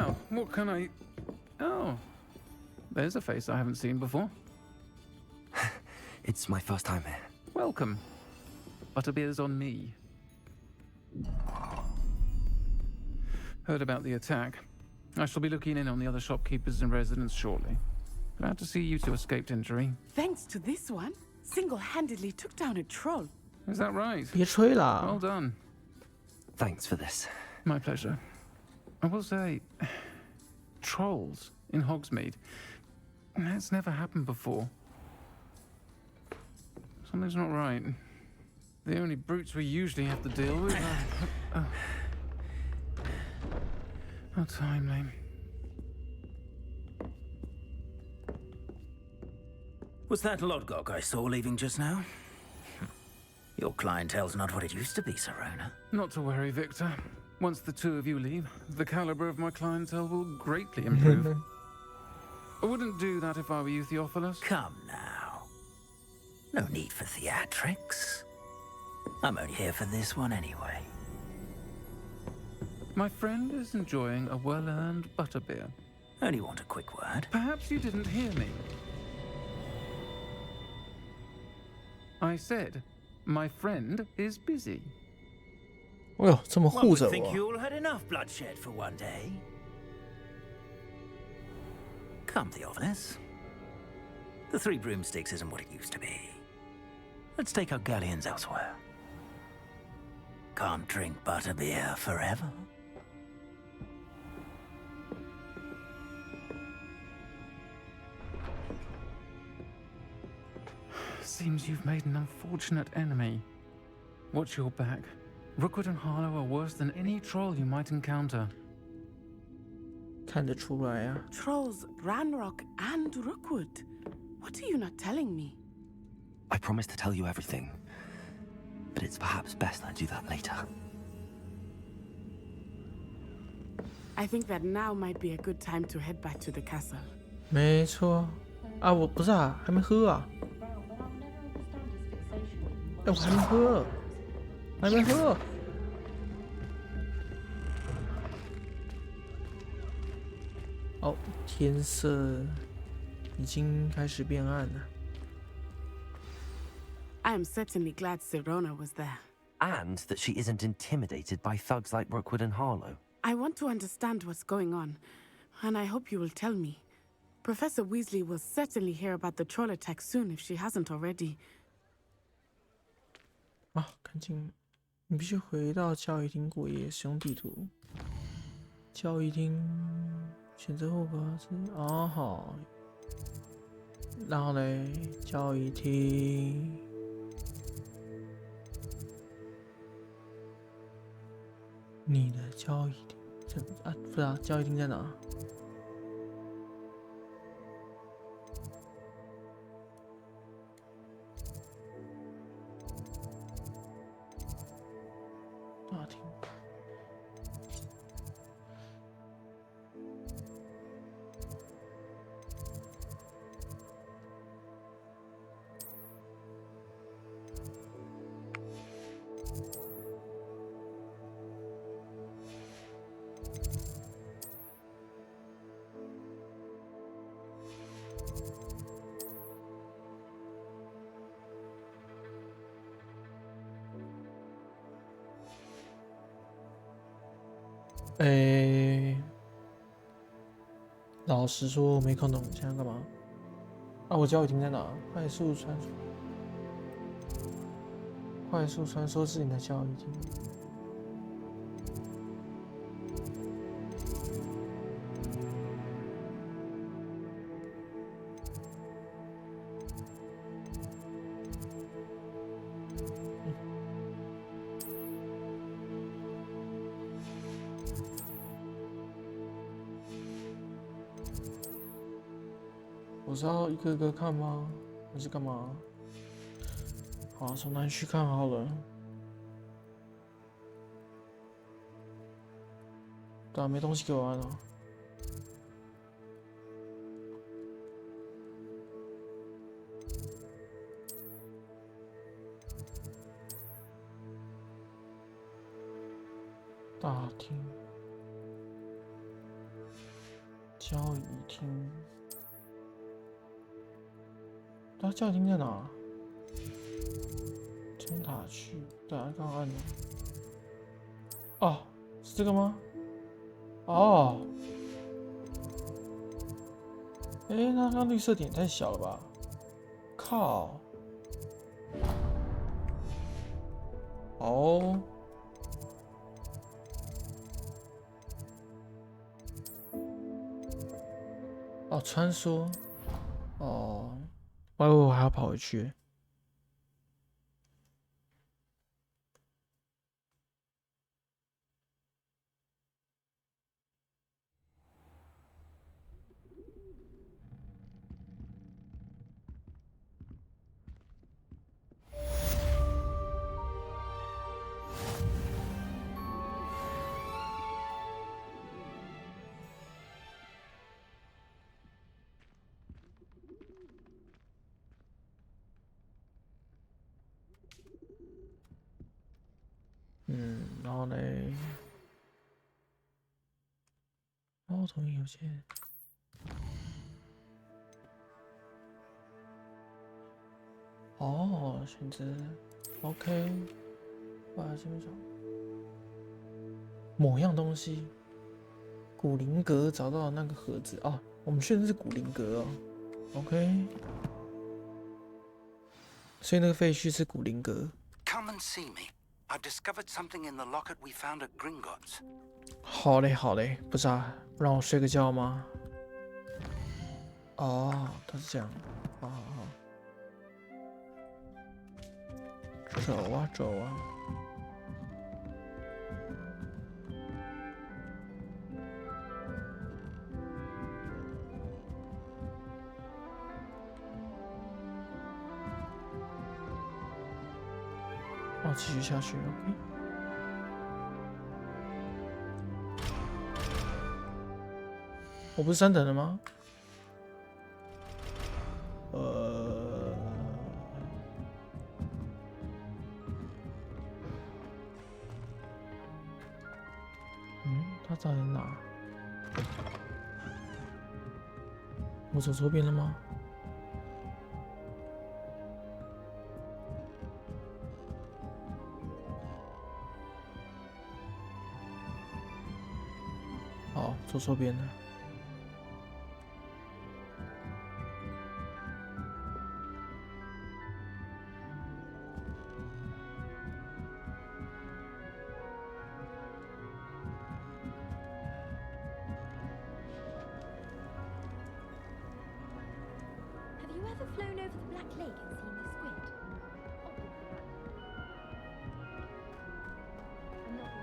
Now, what can I... Oh, there's a face I haven't seen before. It's my first time here. Welcome. Butterbeer's on me. Heard about the attack. I shall be looking in on the other shopkeepers and residents shortly. Glad to see you two escaped injury. Thanks to this one, single-handedly took down a troll. Is that right? 别吹啦。 Well done. Thanks for this. My pleasure. I will say, trolls in Hogsmeade. That's never happened before. Something's not right. The only brutes we usually have to deal with are... How timely. Was that Lodgok I saw leaving just now? Your clientele's not what it used to be, Serona. Not to worry, Victor. Once the two of you leave, the caliber of my clientele will greatly improve. I wouldn't do that if I were you, Theophilus. Come now. No need for theatrics. I'm only here for this one anyway. My friend is enjoying a well-earned butterbeer. Only want a quick word. Perhaps you didn't hear me. I said, my friend is busy. 哎呦，这么 One 护 would 着 think 我。 you all had enough bloodshed for one day. Come, Theophilus. The Three Broomsticks isn't what it used to be. Let's take our galleons elsewhere. Can't drink butterbeer forever. Seems you've made an unfortunate enemy. Watch your back. Rookwood and Harlow are worse than any troll you might encounter. 看得出来啊。 Trolls, Ranrock, and Rookwood. What are you not telling me? I promise to tell you everything, but it's perhaps best I do that later. I think that now might be a good time to head back to the castle. 没错。啊，我不是啊，还没喝啊。哎，我还没喝，还没喝。哦，天色已经开始变暗了。 I am certainly glad Serona was there. And that she isn't intimidated by thugs like Rookwood and Harlow. I want to understand what's going on, and I hope you will tell me. Professor Weasley will certainly hear about the troll attack soon if she hasn't already. 啊，赶紧！你必须回到交易厅过夜，使用地图。交易厅，选择霍格华兹。哦好。然后嘞，交易厅。你的交易厅在啊？不是啊，交易厅在哪？大厅。老实说，我没看懂，现在干嘛？啊，我交易厅在哪？快速传输，快速传说至你的交易厅。我是要一个个看吗？还是干嘛？好，从南区看好了。对啊，没东西给我按了。大厅。交易厅。那交易厅在哪？冲塔区。对啊，刚刚按了。哦，是这个吗？哦。那刚绿色点太小了吧？靠！哦。哦，穿梭。哦，我以为我还要跑回去。然后嘞，猫头鹰邮件。哦，选择 OK， 把这边找某样东西。古灵阁找到那个盒子哦，我们去的是古灵阁哦。OK， 所以那个废墟是古灵阁。Come and see me. I've discovered something in the locket we found at Gringotts. 好嘞，好嘞，不是啊，让我睡个觉吗？哦，他是这样。好好好。走啊走啊。哦，继续下去 ，OK。我不是3等了吗？他在哪？我走错边了吗？哦，走错边了。Have you ever flown over the Black Lake and seen the squid? I'm not going to lose any.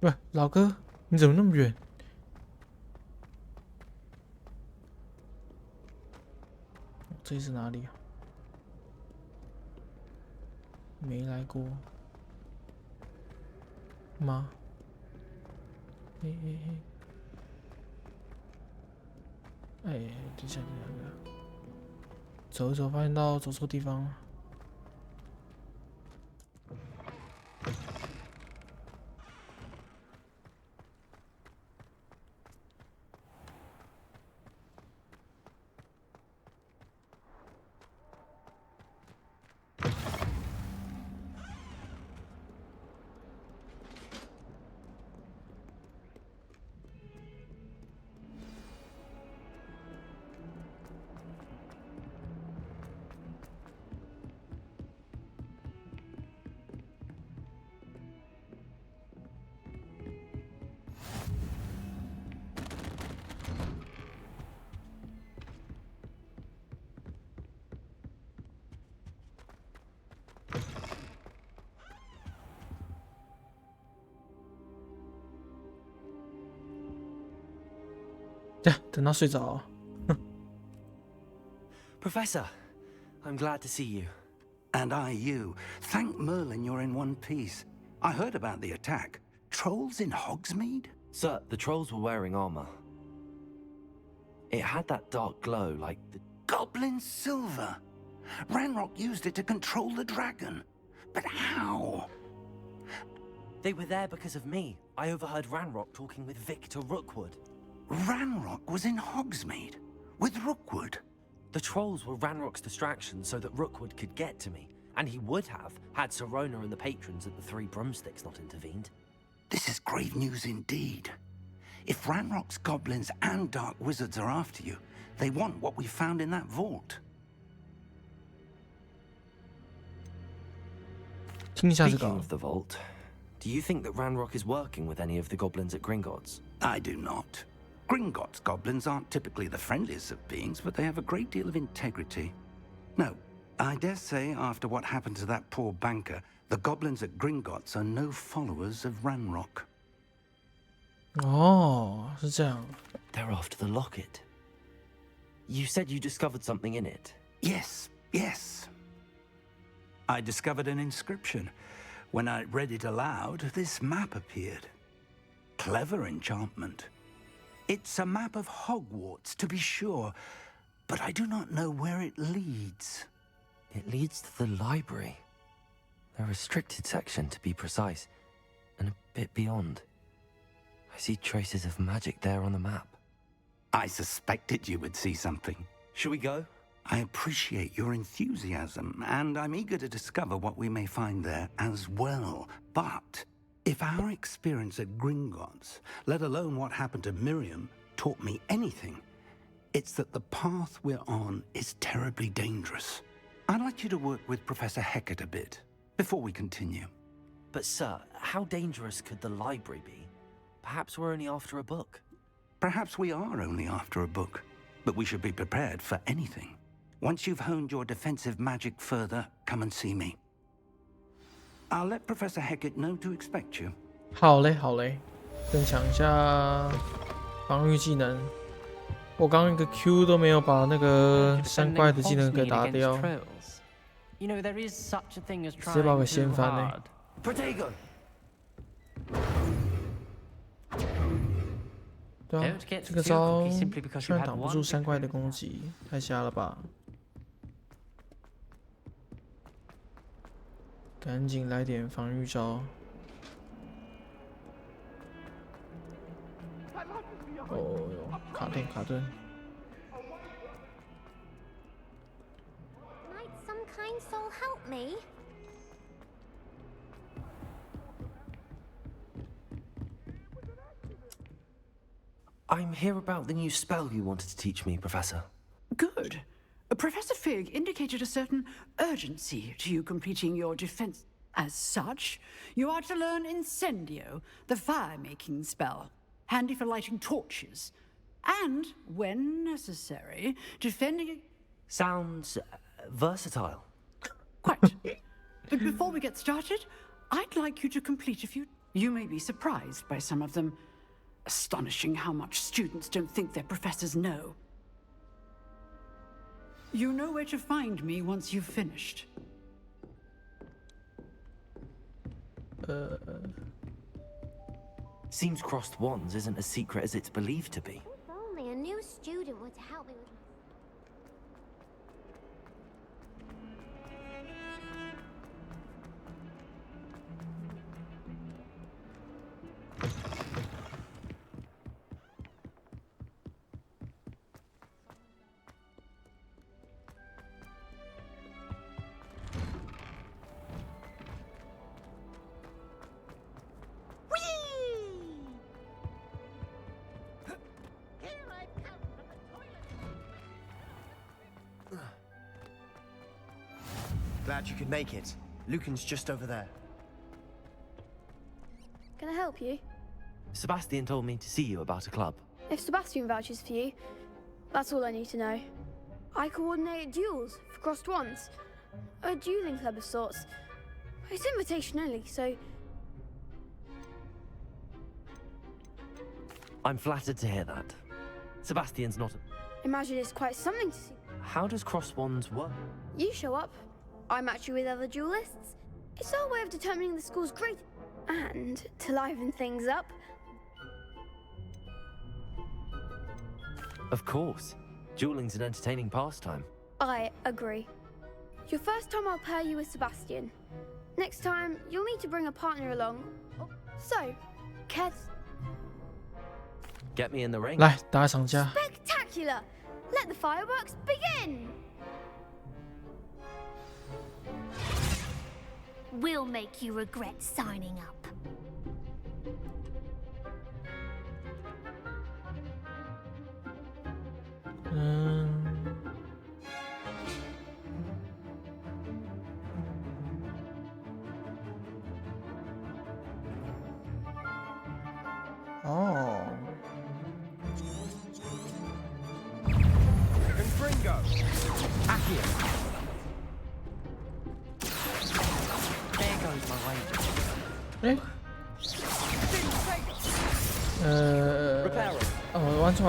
喂，老哥，你怎么那么远？这里是哪里啊？没来过吗？等一下，走一走，发现到走错地方了。等他睡着。 Professor, I'm glad to see you. And I you. Thank Merlin you're in one piece. I heard about the attack. Trolls in Hogsmeade? Sir, the trolls were wearing armor. It had that dark glow like the... Goblin silver! Ranrock used it to control the dragon. But how? They were there because of me. I overheard Ranrock talking with Victor Rookwood. Ranrock was in Hogsmeade? With Rookwood? The trolls were Ranrock's distraction so that Rookwood could get to me. And he would have, had Sirona and the patrons at the Three Broomsticks not intervened. This is grave news indeed. If Ranrock's goblins and dark wizards are after you, they want what we found in that vault. Speaking of the vault, do you think that Ranrock is working with any of the goblins at Gringotts? I do not. Gringotts goblins aren't typically the friendliest of beings, but they have a great deal of integrity. No, I dare say after what happened to that poor banker, the goblins at Gringotts are no followers of Ranrock. Oh, 是这样。 They're after the locket. You said you discovered something in it. Yes, yes. I discovered an inscription. When I read it aloud, this map appeared. Clever enchantment. It's a map of Hogwarts, to be sure, but I do not know where it leads. It leads to the library. A restricted section, to be precise, and a bit beyond. I see traces of magic there on the map. I suspected you would see something. Shall we go? I appreciate your enthusiasm, and I'm eager to discover what we may find there as well. But if our experience at Gringotts, let alone what happened to Miriam, taught me anything, it's that the path we're on is terribly dangerous. I'd like you to work with Professor Hecat a bit before we continue. But sir, how dangerous could the library be? Perhaps we're only after a book. Perhaps we are only after a book, but we should be prepared for anything. Once you've honed your defensive magic further, come and see me. I'll let Professor Hecat know to expect you. 好嘞，好嘞，增强一下防御技能。我刚刚一个 Q 都没有把那个山怪的技能给打掉， You know, there is such a thing as 直接把我 trying 给 too 掀翻 hard. 嘞。 Protego! 对啊，这个招居然挡不住山怪的攻击，太瞎了吧！赶紧来点防御招。哦哟，卡顿卡顿。 Might some kind soul help me? I'm here about the new spell you wanted to teach me, Professor. Good. Professor Fig indicated a certain urgency to you completing your defense. As such, you are to learn Incendio, the fire-making spell, handy for lighting torches, and, when necessary, defending... Sounds versatile. Quite. But before we get started, I'd like you to complete a few... You may be surprised by some of them. Astonishing how much students don't think their professors know. You know where to find me once you've finished. Seems crossed wands isn't as secret as it's believed to be. If only a new student were to help me with my... Glad you could make it. Lucan's just over there. Can I help you? Sebastian told me to see you about a club. If Sebastian vouches for you, that's all I need to know. I coordinate duels for crossed wands. A dueling club of sorts. It's invitation only, so... I'm flattered to hear that. Sebastian's not. Imagine it's quite something to see. How does cross wands work? You show up, I match you with other duelists. It's our way of determining the school's grade. And to liven things up. Of course. Dueling's an entertaining pastime. I agree. Your first time I'll pair you with Sebastian. Next time, you'll need to bring a partner along. So, Ked. Get me in the ring. 来打一场架。 Spectacular! Let the fireworks begin! We'll make you regret signing up. Oh. Confringo. Accio. There goes my wager. 完成。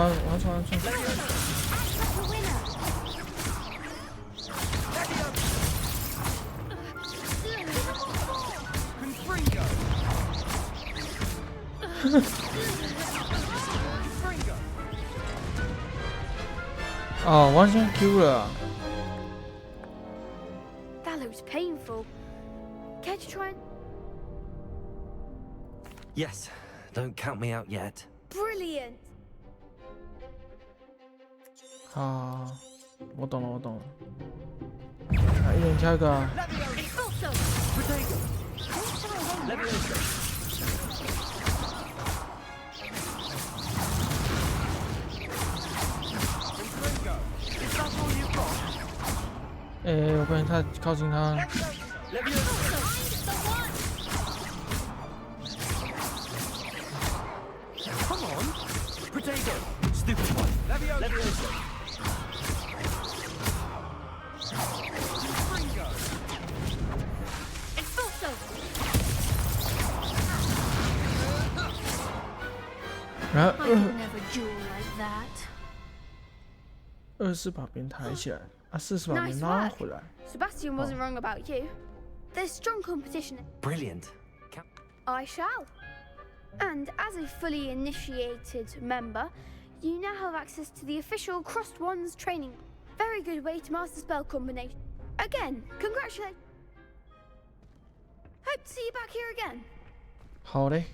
哦，完全 Q 了。 That looks painful. Care to try and... Yes. Don't count me out yet. Brilliant! 啊，我懂了。来，一人挑一个啊。 我不能太靠近他。 Come on. Potato. Stupid one. Levioso. Expulso! 然后 I could never duel like that. 2是把别人抬起来，啊4是把别人 Nice 拉 work. 回来。 Sebastian wasn't wrong about you. There's strong competition. Brilliant. I shall. And as a fully initiated member, you now have access to the official Crossed Wands training. Very good way to master spell combination. Again, congratulations. Hope to see you back here again. 好嘞。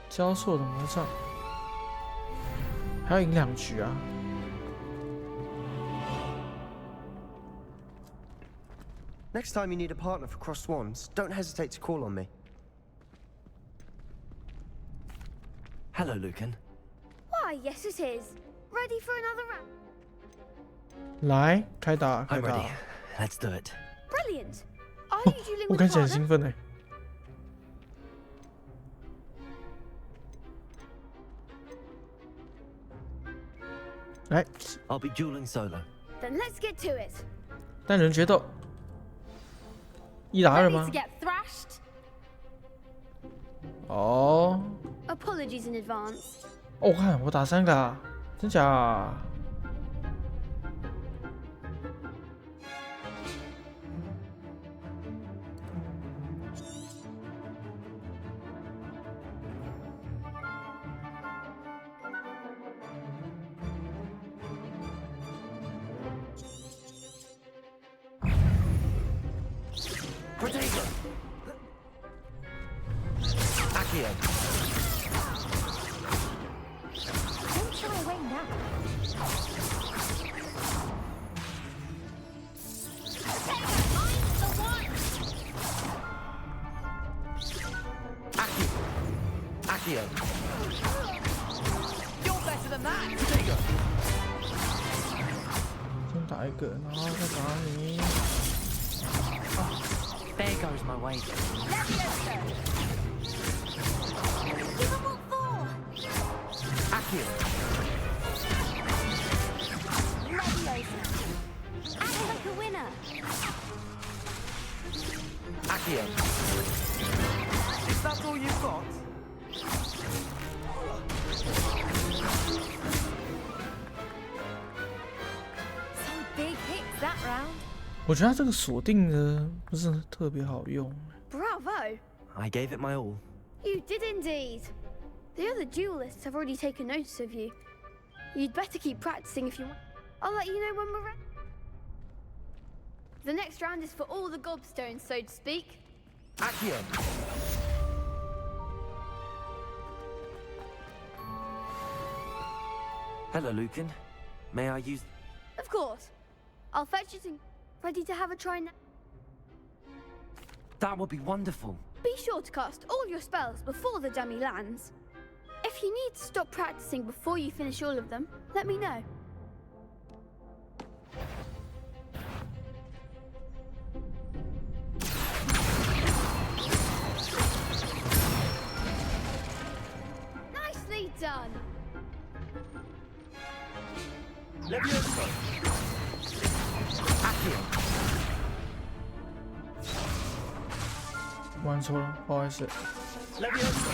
交错的魔杖，还要赢2局啊！ Next time you need a partner for Crossed Wands, don't hesitate to call on me. Hello, Lucan. Why, yes it is. Ready for another round? 来，开打， I'm ready. Let's do it. Brilliant. Are you dueling 我 with 看 a 起来很 partner? 兴奋哎。来， I'll be dueling solo. Then let's get to it. 单人决斗，1打2 Ready 吗 to？get thrashed? 哦， Apologies in advance. 哦，我看我打3个啊，真假啊？ Potato. Accio. Don't shy away now. Accio. You're better than that. Potato. 先打一个，然后再打你。 There goes my wager. Accio. Act like a winner. Accio. Is that all you've got? 我觉得它这个锁定的不是特别好用。Bravo! I gave it my all. You did indeed. The other duelists have already taken notice of you. You'd better keep practicing if you want. I'll let you know when we're ready. The next round is for all the gobstones, so to speak. Accio! Hello, Lucan. May I use... Of course. I'll fetch it and ready to have a try now. That would be wonderful. Be sure to cast all your spells before the dummy lands. If you need to stop practicing before you finish all of them, let me know. Nicely done. Levioso! Accio! 玩错了，不好意思。Levioso!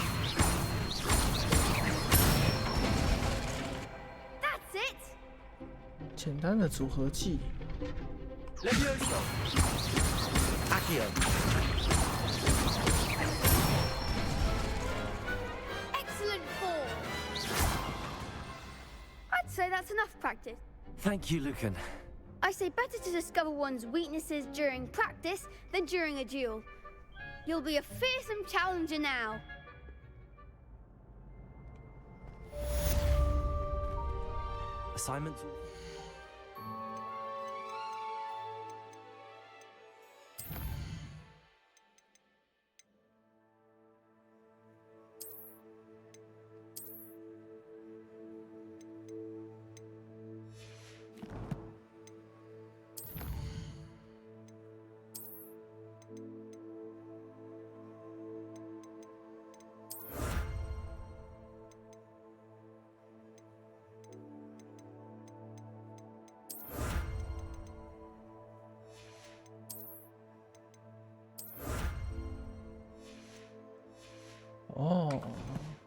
That's it. 简单的组合技。Levioso! Accio! Excellent form. I'd say that's enough practice. Thank you, Lucan. I say better to discover one's weaknesses during practice than during a duel. You'll be a fearsome challenger now. Assignments?哦，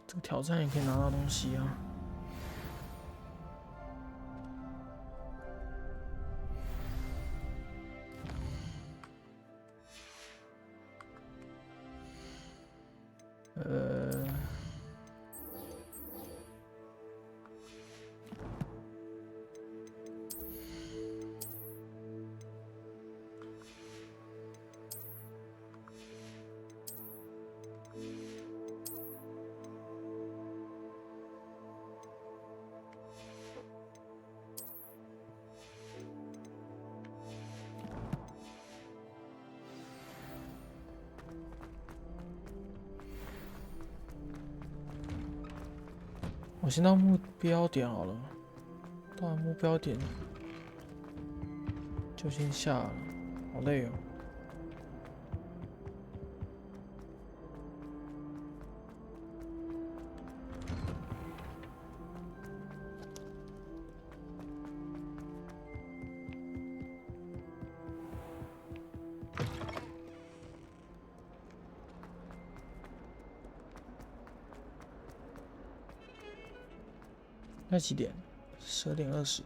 这个挑战也可以拿到东西啊。我先到目标点好了，到了目标点就先下了，好累哦。那几点？12点20。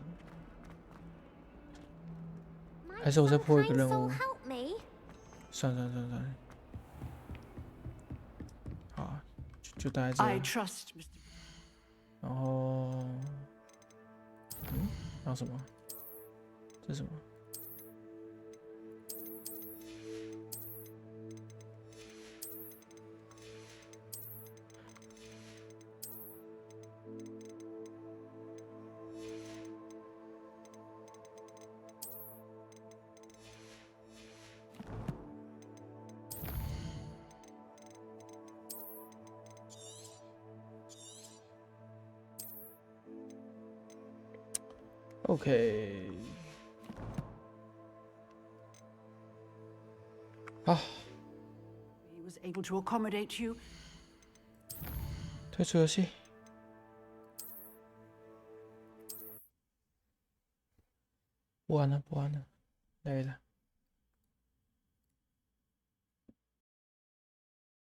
还是我再破一个任务？算了，好，就待在这。然后，然后什么？这是什么？OK， 好， He was able to accommodate you. 退出游戏。不玩了，累了。